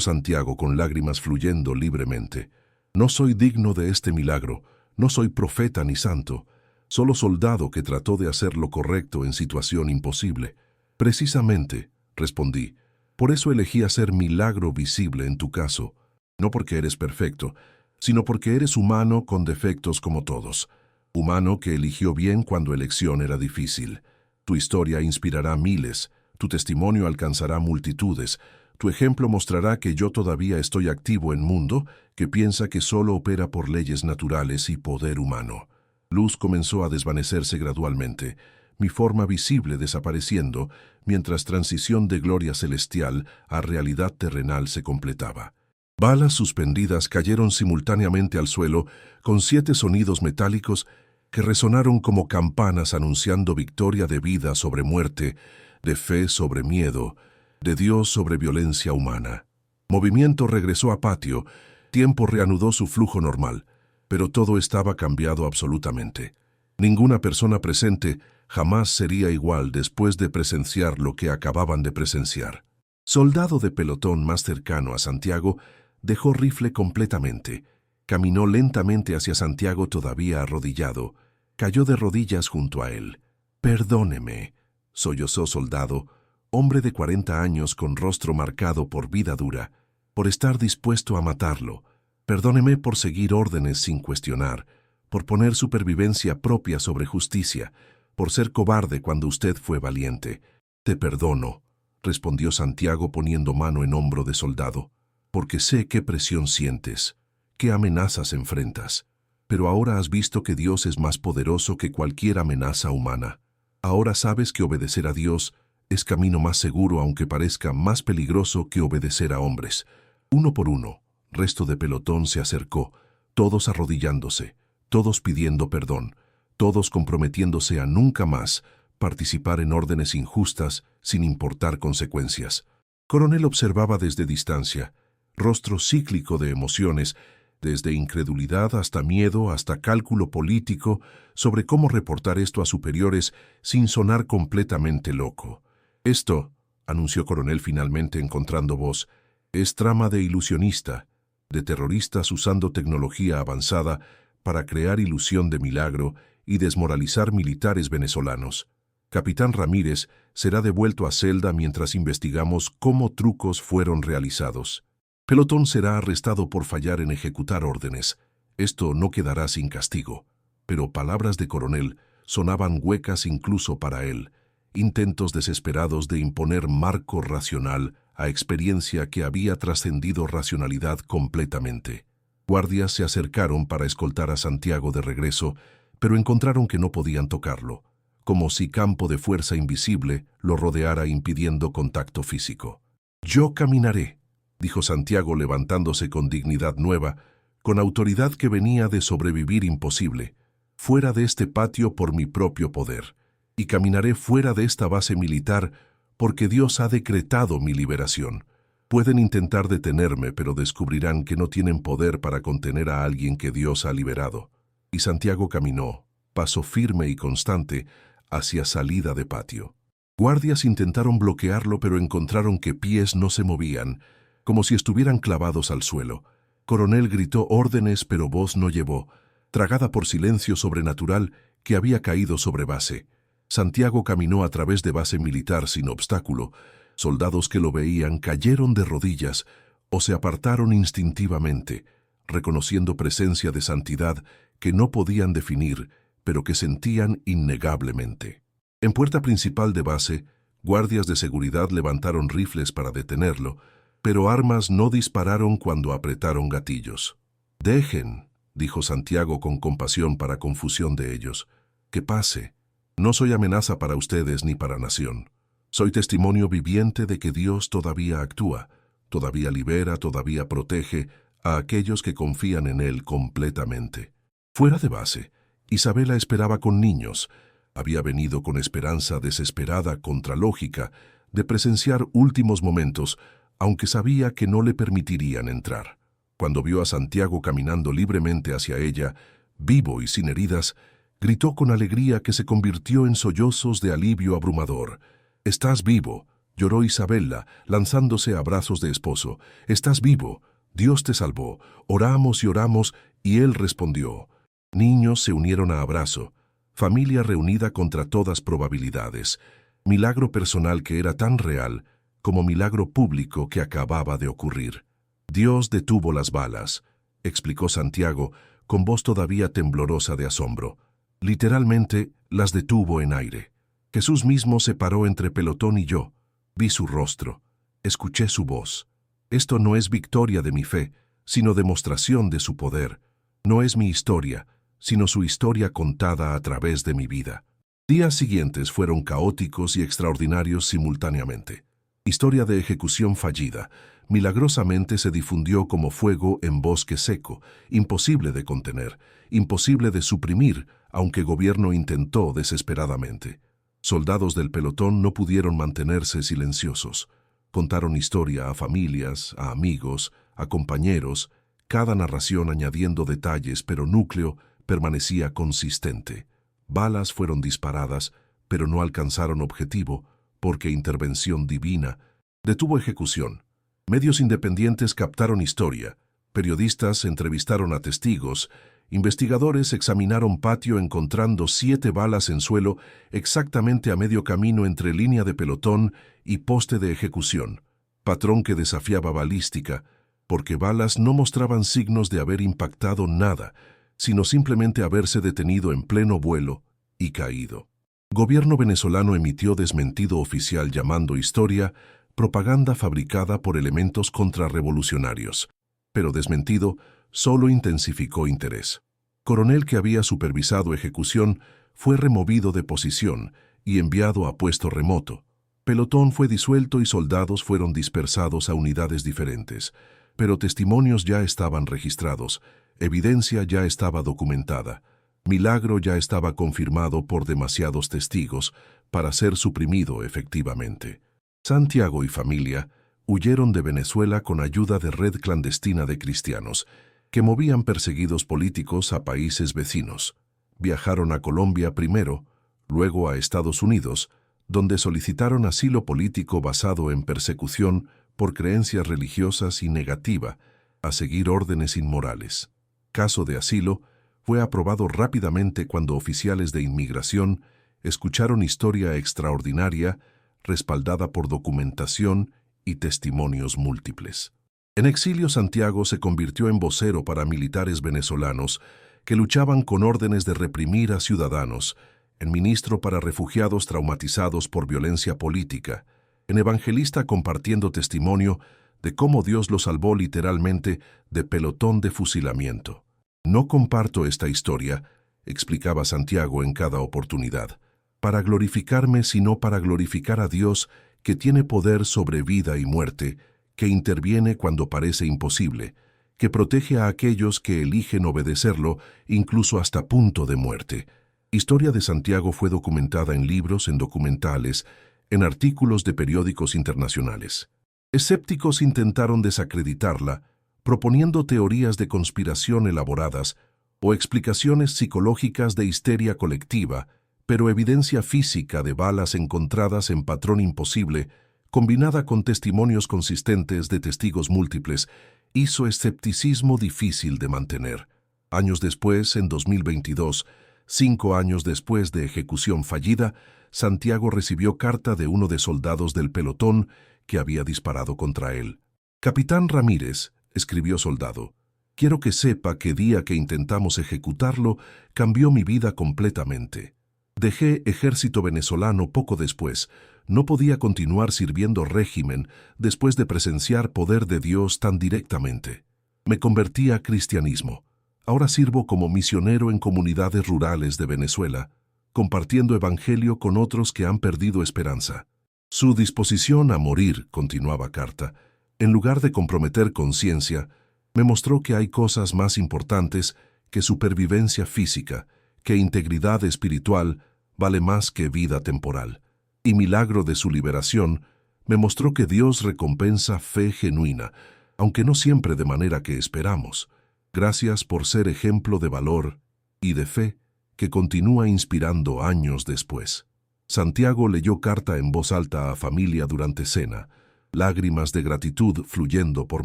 Santiago con lágrimas fluyendo libremente. No soy digno de este milagro, no soy profeta ni santo, solo soldado que trató de hacer lo correcto en situación imposible. Precisamente, respondí, por eso elegí hacer milagro visible en tu caso, no porque eres perfecto, sino porque eres humano con defectos como todos, humano que eligió bien cuando elección era difícil. Tu historia inspirará a miles, tu testimonio alcanzará multitudes, tu ejemplo mostrará que yo todavía estoy activo en mundo que piensa que solo opera por leyes naturales y poder humano. Luz comenzó a desvanecerse gradualmente, mi forma visible desapareciendo, mientras transición de gloria celestial a realidad terrenal se completaba. Balas suspendidas cayeron simultáneamente al suelo con 7 sonidos metálicos que resonaron como campanas anunciando victoria de vida sobre muerte, de fe sobre miedo, de Dios sobre violencia humana. Movimiento regresó a patio, tiempo reanudó su flujo normal, pero todo estaba cambiado absolutamente. Ninguna persona presente jamás sería igual después de presenciar lo que acababan de presenciar. Soldado de pelotón más cercano a Santiago dejó rifle completamente, caminó lentamente hacia Santiago todavía arrodillado, cayó de rodillas junto a él. «Perdóneme», sollozó Soldado, hombre de 40 años con rostro marcado por vida dura, por estar dispuesto a matarlo. Perdóneme por seguir órdenes sin cuestionar, por poner supervivencia propia sobre justicia, por ser cobarde cuando usted fue valiente. Te perdono, respondió Santiago poniendo mano en hombro de Soldado, porque sé qué presión sientes, qué amenazas enfrentas. Pero ahora has visto que Dios es más poderoso que cualquier amenaza humana. Ahora sabes que obedecer a Dios es camino más seguro aunque parezca más peligroso que obedecer a hombres. Uno por uno, resto de pelotón se acercó, todos arrodillándose, todos pidiendo perdón, todos comprometiéndose a nunca más participar en órdenes injustas sin importar consecuencias. Coronel observaba desde distancia, rostro cíclico de emociones, desde incredulidad hasta miedo, hasta cálculo político, sobre cómo reportar esto a superiores sin sonar completamente loco. Esto, anunció Coronel finalmente encontrando voz, es trama de ilusionista, de terroristas usando tecnología avanzada para crear ilusión de milagro y desmoralizar militares venezolanos. Capitán Ramírez será devuelto a celda mientras investigamos cómo trucos fueron realizados. Pelotón será arrestado por fallar en ejecutar órdenes. Esto no quedará sin castigo. Pero palabras de Coronel sonaban huecas incluso para él, intentos desesperados de imponer marco racional a experiencia que había trascendido racionalidad completamente. Guardias se acercaron para escoltar a Santiago de regreso, pero encontraron que no podían tocarlo, como si campo de fuerza invisible lo rodeara impidiendo contacto físico. «Yo caminaré», dijo Santiago levantándose con dignidad nueva, con autoridad que venía de sobrevivir imposible, fuera de este patio por mi propio poder, y caminaré fuera de esta base militar porque Dios ha decretado mi liberación. Pueden intentar detenerme, pero descubrirán que no tienen poder para contener a alguien que Dios ha liberado. Y Santiago caminó, paso firme y constante, hacia salida de patio. Guardias intentaron bloquearlo, pero encontraron que pies no se movían, como si estuvieran clavados al suelo. Coronel gritó órdenes, pero voz no llevó, tragada por silencio sobrenatural que había caído sobre base. Santiago caminó a través de base militar sin obstáculo. Soldados que lo veían cayeron de rodillas o se apartaron instintivamente, reconociendo presencia de santidad que no podían definir, pero que sentían innegablemente. En puerta principal de base, guardias de seguridad levantaron rifles para detenerlo, pero armas no dispararon cuando apretaron gatillos. «Dejen», dijo Santiago con compasión para confusión de ellos, «que pase. No soy amenaza para ustedes ni para nación. Soy testimonio viviente de que Dios todavía actúa, todavía libera, todavía protege a aquellos que confían en Él completamente». Fuera de base, Isabela esperaba con niños. Había venido con esperanza desesperada contra lógica de presenciar últimos momentos, aunque sabía que no le permitirían entrar. Cuando vio a Santiago caminando libremente hacia ella, vivo y sin heridas, gritó con alegría que se convirtió en sollozos de alivio abrumador. «Estás vivo», Lloró Isabella, lanzándose a brazos de esposo. «Estás vivo. Dios te salvó. Oramos y oramos, y él respondió». Niños se unieron a abrazo. Familia reunida contra todas probabilidades. Milagro personal que era tan real como milagro público que acababa de ocurrir. «Dios detuvo las balas», explicó Santiago, con voz todavía temblorosa de asombro. Literalmente, las detuvo en aire. Jesús mismo se paró entre Pelotón y yo. Vi su rostro. Escuché su voz. Esto no es victoria de mi fe, sino demostración de su poder. No es mi historia, sino su historia contada a través de mi vida. Días siguientes fueron caóticos y extraordinarios simultáneamente. Historia de ejecución fallida. Milagrosamente se difundió como fuego en bosque seco, imposible de contener, imposible de suprimir, aunque gobierno intentó desesperadamente. Soldados del pelotón no pudieron mantenerse silenciosos. Contaron historia a familias, a amigos, a compañeros, cada narración añadiendo detalles, pero núcleo permanecía consistente. Balas fueron disparadas, pero no alcanzaron objetivo, porque intervención divina detuvo ejecución. Medios independientes captaron historia, periodistas entrevistaron a testigos, investigadores examinaron patio encontrando 7 balas en suelo exactamente a medio camino entre línea de pelotón y poste de ejecución, patrón que desafiaba balística, porque balas no mostraban signos de haber impactado nada, sino simplemente haberse detenido en pleno vuelo y caído. Gobierno venezolano emitió desmentido oficial llamando historia propaganda fabricada por elementos contrarrevolucionarios, pero desmentido solo intensificó interés. Coronel que había supervisado ejecución fue removido de posición y enviado a puesto remoto. Pelotón fue disuelto y soldados fueron dispersados a unidades diferentes, pero testimonios ya estaban registrados, evidencia ya estaba documentada, milagro ya estaba confirmado por demasiados testigos para ser suprimido efectivamente. Santiago y familia huyeron de Venezuela con ayuda de red clandestina de cristianos, que movían perseguidos políticos a países vecinos. Viajaron a Colombia primero, luego a Estados Unidos, donde solicitaron asilo político basado en persecución por creencias religiosas y negativa a seguir órdenes inmorales. Caso de asilo fue aprobado rápidamente cuando oficiales de inmigración escucharon historia extraordinaria respaldada por documentación y testimonios múltiples. En exilio, Santiago se convirtió en vocero para militares venezolanos que luchaban con órdenes de reprimir a ciudadanos, en ministro para refugiados traumatizados por violencia política, en evangelista compartiendo testimonio de cómo Dios lo salvó literalmente de pelotón de fusilamiento. «No comparto esta historia», explicaba Santiago en cada oportunidad, «para glorificarme, sino para glorificar a Dios, que tiene poder sobre vida y muerte, que interviene cuando parece imposible, que protege a aquellos que eligen obedecerlo, incluso hasta punto de muerte». Historia de Santiago fue documentada en libros, en documentales, en artículos de periódicos internacionales. Escépticos intentaron desacreditarla, proponiendo teorías de conspiración elaboradas o explicaciones psicológicas de histeria colectiva, pero evidencia física de balas encontradas en patrón imposible, combinada con testimonios consistentes de testigos múltiples, hizo escepticismo difícil de mantener. Años después, en 2022, 5 años después de ejecución fallida, Santiago recibió carta de uno de soldados del pelotón que había disparado contra él. «Capitán Ramírez», escribió soldado, «quiero que sepa que día que intentamos ejecutarlo, cambió mi vida completamente. Dejé ejército venezolano poco después. No podía continuar sirviendo régimen después de presenciar poder de Dios tan directamente. Me convertí a cristianismo. Ahora sirvo como misionero en comunidades rurales de Venezuela, compartiendo evangelio con otros que han perdido esperanza». Su disposición a morir, continuaba carta, en lugar de comprometer conciencia, me mostró que hay cosas más importantes que supervivencia física, que integridad espiritual vale más que vida temporal. Y milagro de su liberación me mostró que Dios recompensa fe genuina, aunque no siempre de manera que esperamos. Gracias por ser ejemplo de valor y de fe que continúa inspirando años después. Santiago leyó carta en voz alta a familia durante cena, lágrimas de gratitud fluyendo por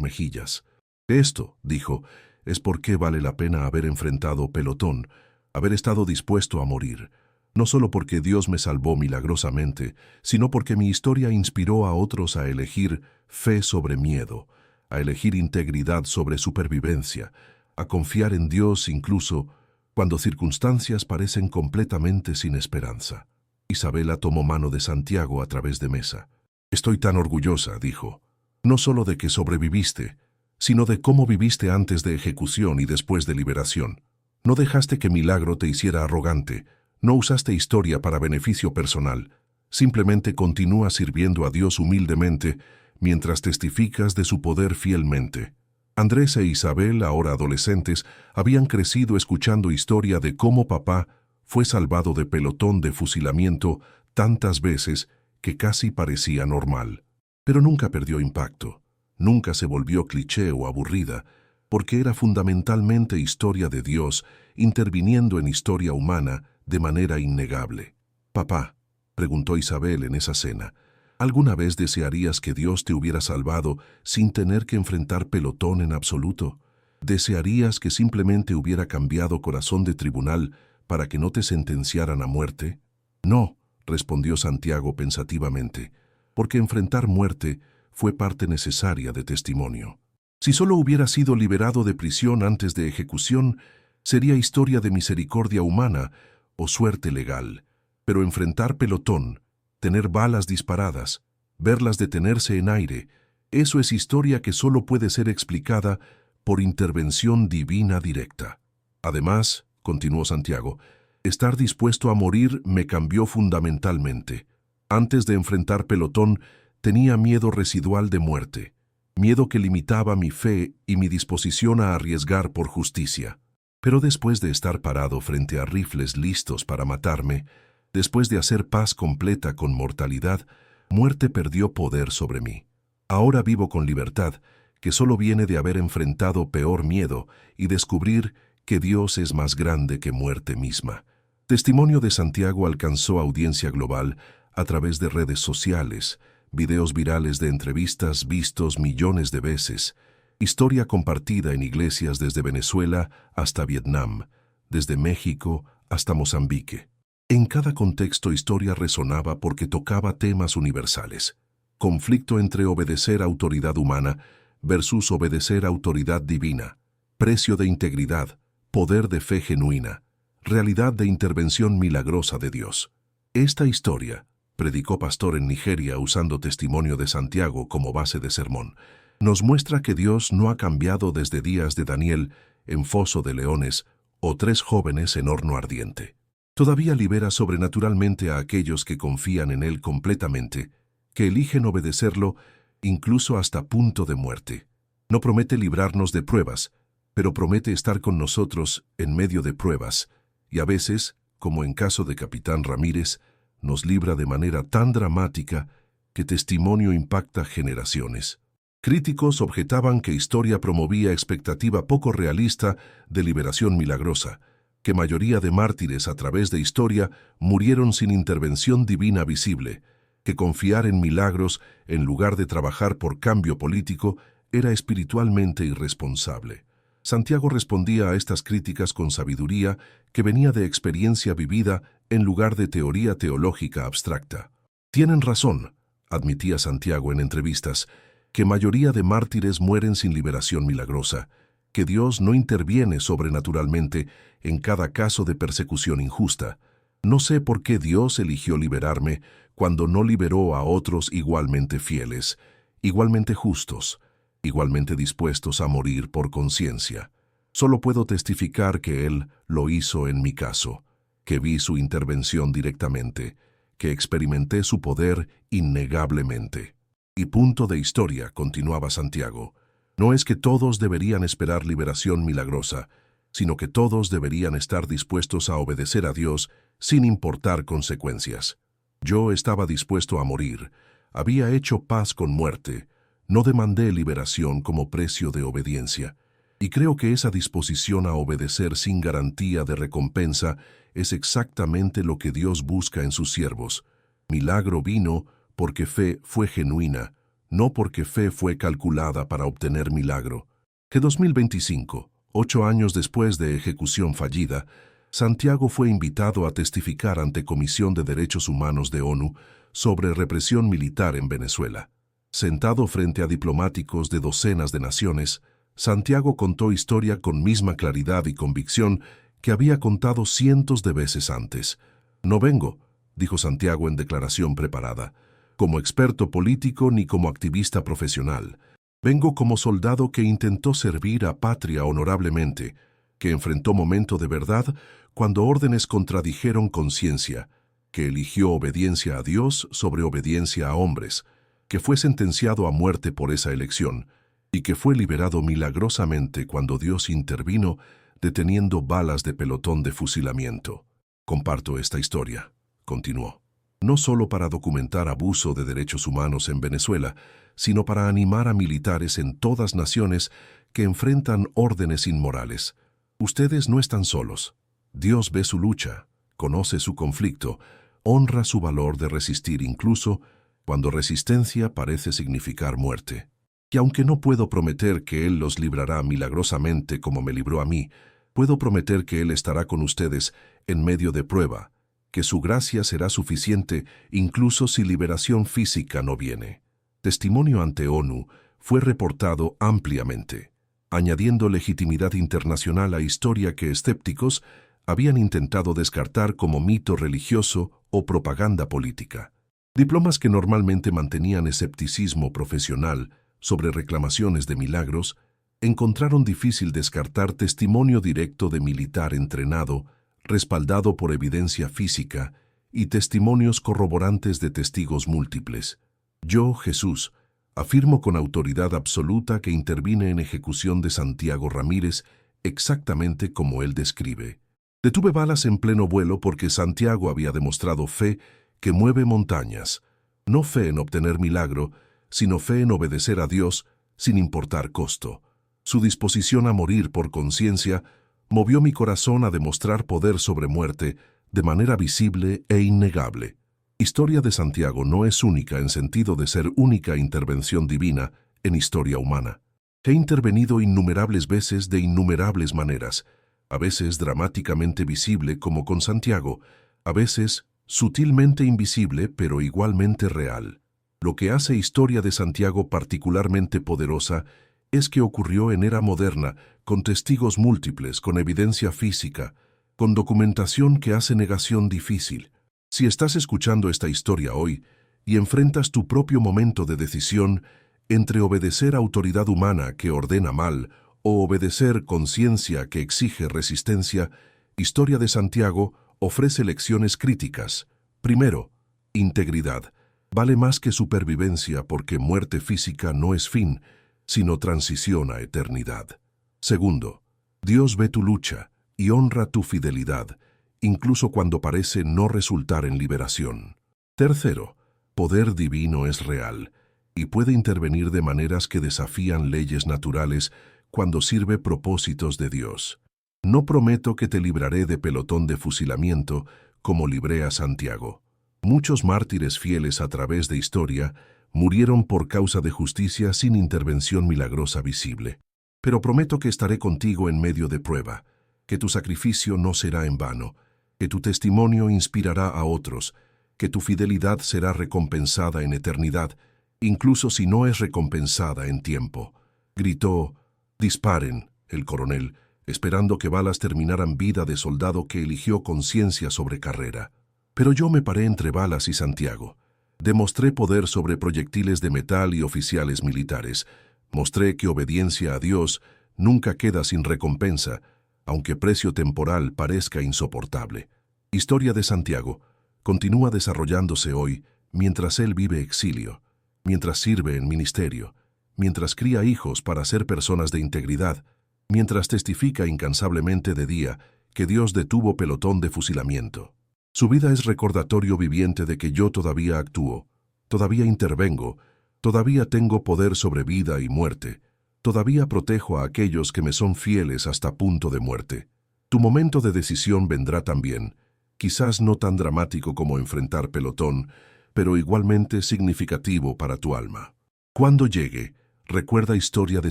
mejillas. Esto, dijo, es por qué vale la pena haber enfrentado pelotón, haber estado dispuesto a morir. No solo porque Dios me salvó milagrosamente, sino porque mi historia inspiró a otros a elegir fe sobre miedo, a elegir integridad sobre supervivencia, a confiar en Dios incluso cuando circunstancias parecen completamente sin esperanza. Isabela tomó mano de Santiago a través de mesa. Estoy tan orgullosa, dijo, no solo de que sobreviviste, sino de cómo viviste antes de ejecución y después de liberación. No dejaste que milagro te hiciera arrogante, no usaste historia para beneficio personal, simplemente continúa sirviendo a Dios humildemente mientras testificas de su poder fielmente. Andrés e Isabel, ahora adolescentes, habían crecido escuchando historia de cómo papá fue salvado de pelotón de fusilamiento tantas veces que casi parecía normal. Pero nunca perdió impacto, nunca se volvió cliché o aburrida, porque era fundamentalmente historia de Dios interviniendo en historia humana de manera innegable. Papá, preguntó Isabel en esa cena, ¿alguna vez desearías que Dios te hubiera salvado sin tener que enfrentar pelotón en absoluto? ¿Desearías que simplemente hubiera cambiado corazón de tribunal para que no te sentenciaran a muerte? No, respondió Santiago pensativamente, porque enfrentar muerte fue parte necesaria de testimonio. Si solo hubiera sido liberado de prisión antes de ejecución, sería historia de misericordia humana o suerte legal. Pero enfrentar pelotón, tener balas disparadas, verlas detenerse en aire, eso es historia que solo puede ser explicada por intervención divina directa. Además, continuó Santiago, estar dispuesto a morir me cambió fundamentalmente. Antes de enfrentar pelotón, tenía miedo residual de muerte, miedo que limitaba mi fe y mi disposición a arriesgar por justicia. Pero después de estar parado frente a rifles listos para matarme, después de hacer paz completa con mortalidad, muerte perdió poder sobre mí. Ahora vivo con libertad, que solo viene de haber enfrentado peor miedo y descubrir que Dios es más grande que muerte misma. Testimonio de Santiago alcanzó audiencia global a través de redes sociales, videos virales de entrevistas vistos millones de veces, historia compartida en iglesias desde Venezuela hasta Vietnam, desde México hasta Mozambique. En cada contexto historia resonaba porque tocaba temas universales. Conflicto entre obedecer a autoridad humana versus obedecer a autoridad divina. Precio de integridad, poder de fe genuina, realidad de intervención milagrosa de Dios. Esta historia, predicó pastor en Nigeria usando testimonio de Santiago como base de sermón, nos muestra que Dios no ha cambiado desde días de Daniel en foso de leones o 3 jóvenes en horno ardiente. Todavía libera sobrenaturalmente a aquellos que confían en Él completamente, que eligen obedecerlo incluso hasta punto de muerte. No promete librarnos de pruebas, pero promete estar con nosotros en medio de pruebas, y a veces, como en caso de Capitán Ramírez, nos libra de manera tan dramática que testimonio impacta generaciones. Críticos objetaban que historia promovía expectativa poco realista de liberación milagrosa, que mayoría de mártires a través de historia murieron sin intervención divina visible, que confiar en milagros en lugar de trabajar por cambio político era espiritualmente irresponsable. Santiago respondía a estas críticas con sabiduría que venía de experiencia vivida en lugar de teoría teológica abstracta. Tienen razón, admitía Santiago en entrevistas, que mayoría de mártires mueren sin liberación milagrosa, que Dios no interviene sobrenaturalmente en cada caso de persecución injusta. No sé por qué Dios eligió liberarme cuando no liberó a otros igualmente fieles, igualmente justos, igualmente dispuestos a morir por conciencia. Solo puedo testificar que Él lo hizo en mi caso, que vi su intervención directamente, que experimenté su poder innegablemente. Y punto de historia, continuaba Santiago. No es que todos deberían esperar liberación milagrosa, sino que todos deberían estar dispuestos a obedecer a Dios sin importar consecuencias. Yo estaba dispuesto a morir, había hecho paz con muerte, no demandé liberación como precio de obediencia, y creo que esa disposición a obedecer sin garantía de recompensa es exactamente lo que Dios busca en sus siervos, Milagro vino porque fe fue genuina, no porque fe fue calculada para obtener milagro. Que 2025, 8 años después de ejecución fallida, Santiago fue invitado a testificar ante Comisión de Derechos Humanos de ONU sobre represión militar en Venezuela. Sentado frente a diplomáticos de docenas de naciones, Santiago contó historia con misma claridad y convicción que había contado cientos de veces antes. No vengo, dijo Santiago en declaración preparada, como experto político ni como activista profesional. Vengo como soldado que intentó servir a patria honorablemente, que enfrentó momento de verdad cuando órdenes contradijeron conciencia, que eligió obediencia a Dios sobre obediencia a hombres, que fue sentenciado a muerte por esa elección y que fue liberado milagrosamente cuando Dios intervino deteniendo balas de pelotón de fusilamiento. Comparto esta historia, continuó, no solo para documentar abuso de derechos humanos en Venezuela, sino para animar a militares en todas naciones que enfrentan órdenes inmorales. Ustedes no están solos. Dios ve su lucha, conoce su conflicto, honra su valor de resistir incluso cuando resistencia parece significar muerte. Y aunque no puedo prometer que Él los librará milagrosamente como me libró a mí, puedo prometer que Él estará con ustedes en medio de prueba, que su gracia será suficiente incluso si liberación física no viene. Testimonio ante ONU fue reportado ampliamente, añadiendo legitimidad internacional a historia que escépticos habían intentado descartar como mito religioso o propaganda política. Diplomas que normalmente mantenían escepticismo profesional sobre reclamaciones de milagros, encontraron difícil descartar testimonio directo de militar entrenado, respaldado por evidencia física y testimonios corroborantes de testigos múltiples. Yo, Jesús, afirmo con autoridad absoluta que intervine en ejecución de Santiago Ramírez exactamente como él describe. Detuve balas en pleno vuelo porque Santiago había demostrado fe que mueve montañas, no fe en obtener milagro, sino fe en obedecer a Dios sin importar costo. Su disposición a morir por conciencia movió mi corazón a demostrar poder sobre muerte de manera visible e innegable. Historia de Santiago no es única en sentido de ser única intervención divina en historia humana. He intervenido innumerables veces de innumerables maneras, a veces dramáticamente visible como con Santiago, a veces sutilmente invisible pero igualmente real. Lo que hace historia de Santiago particularmente poderosa es que ocurrió en era moderna, con testigos múltiples, con evidencia física, con documentación que hace negación difícil. Si estás escuchando esta historia hoy y enfrentas tu propio momento de decisión entre obedecer a autoridad humana que ordena mal o obedecer conciencia que exige resistencia, Historia de Santiago ofrece lecciones críticas. Primero, integridad. Vale más que supervivencia porque muerte física no es fin, sino transición a eternidad. Segundo, Dios ve tu lucha y honra tu fidelidad, incluso cuando parece no resultar en liberación. Tercero, poder divino es real y puede intervenir de maneras que desafían leyes naturales cuando sirve propósitos de Dios. No prometo que te libraré de pelotón de fusilamiento como libré a Santiago. Muchos mártires fieles a través de historia murieron por causa de justicia sin intervención milagrosa visible. Pero prometo que estaré contigo en medio de prueba, que tu sacrificio no será en vano, que tu testimonio inspirará a otros, que tu fidelidad será recompensada en eternidad, incluso si no es recompensada en tiempo. Gritó: «Disparen», el coronel, esperando que balas terminaran vida de soldado que eligió conciencia sobre carrera. Pero yo me paré entre balas y Santiago. Demostré poder sobre proyectiles de metal y oficiales militares. Mostré que obediencia a Dios nunca queda sin recompensa, aunque precio temporal parezca insoportable. Historia de Santiago continúa desarrollándose hoy mientras él vive exilio, mientras sirve en ministerio, mientras cría hijos para ser personas de integridad, mientras testifica incansablemente de día que Dios detuvo pelotón de fusilamiento. Su vida es recordatorio viviente de que yo todavía actúo, todavía intervengo, todavía tengo poder sobre vida y muerte, todavía protejo a aquellos que me son fieles hasta punto de muerte. Tu momento de decisión vendrá también, quizás no tan dramático como enfrentar pelotón, pero igualmente significativo para tu alma. Cuando llegue, recuerda historia de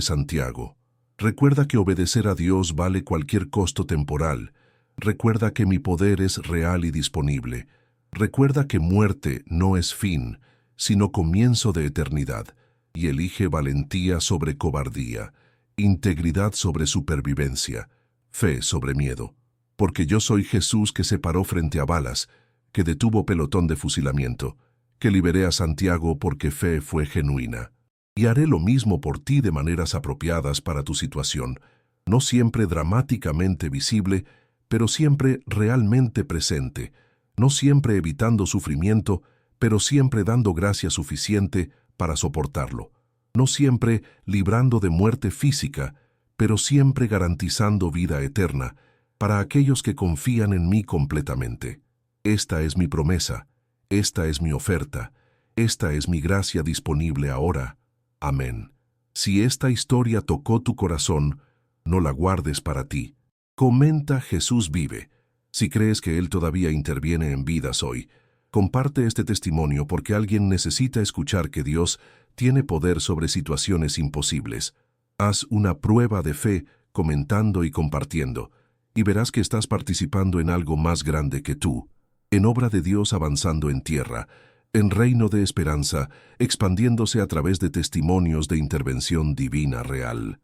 Santiago. Recuerda que obedecer a Dios vale cualquier costo temporal. Recuerda que mi poder es real y disponible. Recuerda que muerte no es fin, sino comienzo de eternidad, y elige valentía sobre cobardía, integridad sobre supervivencia, fe sobre miedo. Porque yo soy Jesús que se paró frente a balas, que detuvo pelotón de fusilamiento, que liberé a Santiago porque fe fue genuina. Y haré lo mismo por ti de maneras apropiadas para tu situación, no siempre dramáticamente visible, pero siempre realmente presente, no siempre evitando sufrimiento, pero siempre dando gracia suficiente para soportarlo, no siempre librando de muerte física, pero siempre garantizando vida eterna para aquellos que confían en mí completamente. Esta es mi promesa, esta es mi oferta, esta es mi gracia disponible ahora. Amén. Si esta historia tocó tu corazón, no la guardes para ti. Comenta Jesús vive. Si crees que Él todavía interviene en vidas hoy, comparte este testimonio porque alguien necesita escuchar que Dios tiene poder sobre situaciones imposibles. Haz una prueba de fe comentando y compartiendo, y verás que estás participando en algo más grande que tú, en obra de Dios avanzando en tierra, en reino de esperanza, expandiéndose a través de testimonios de intervención divina real.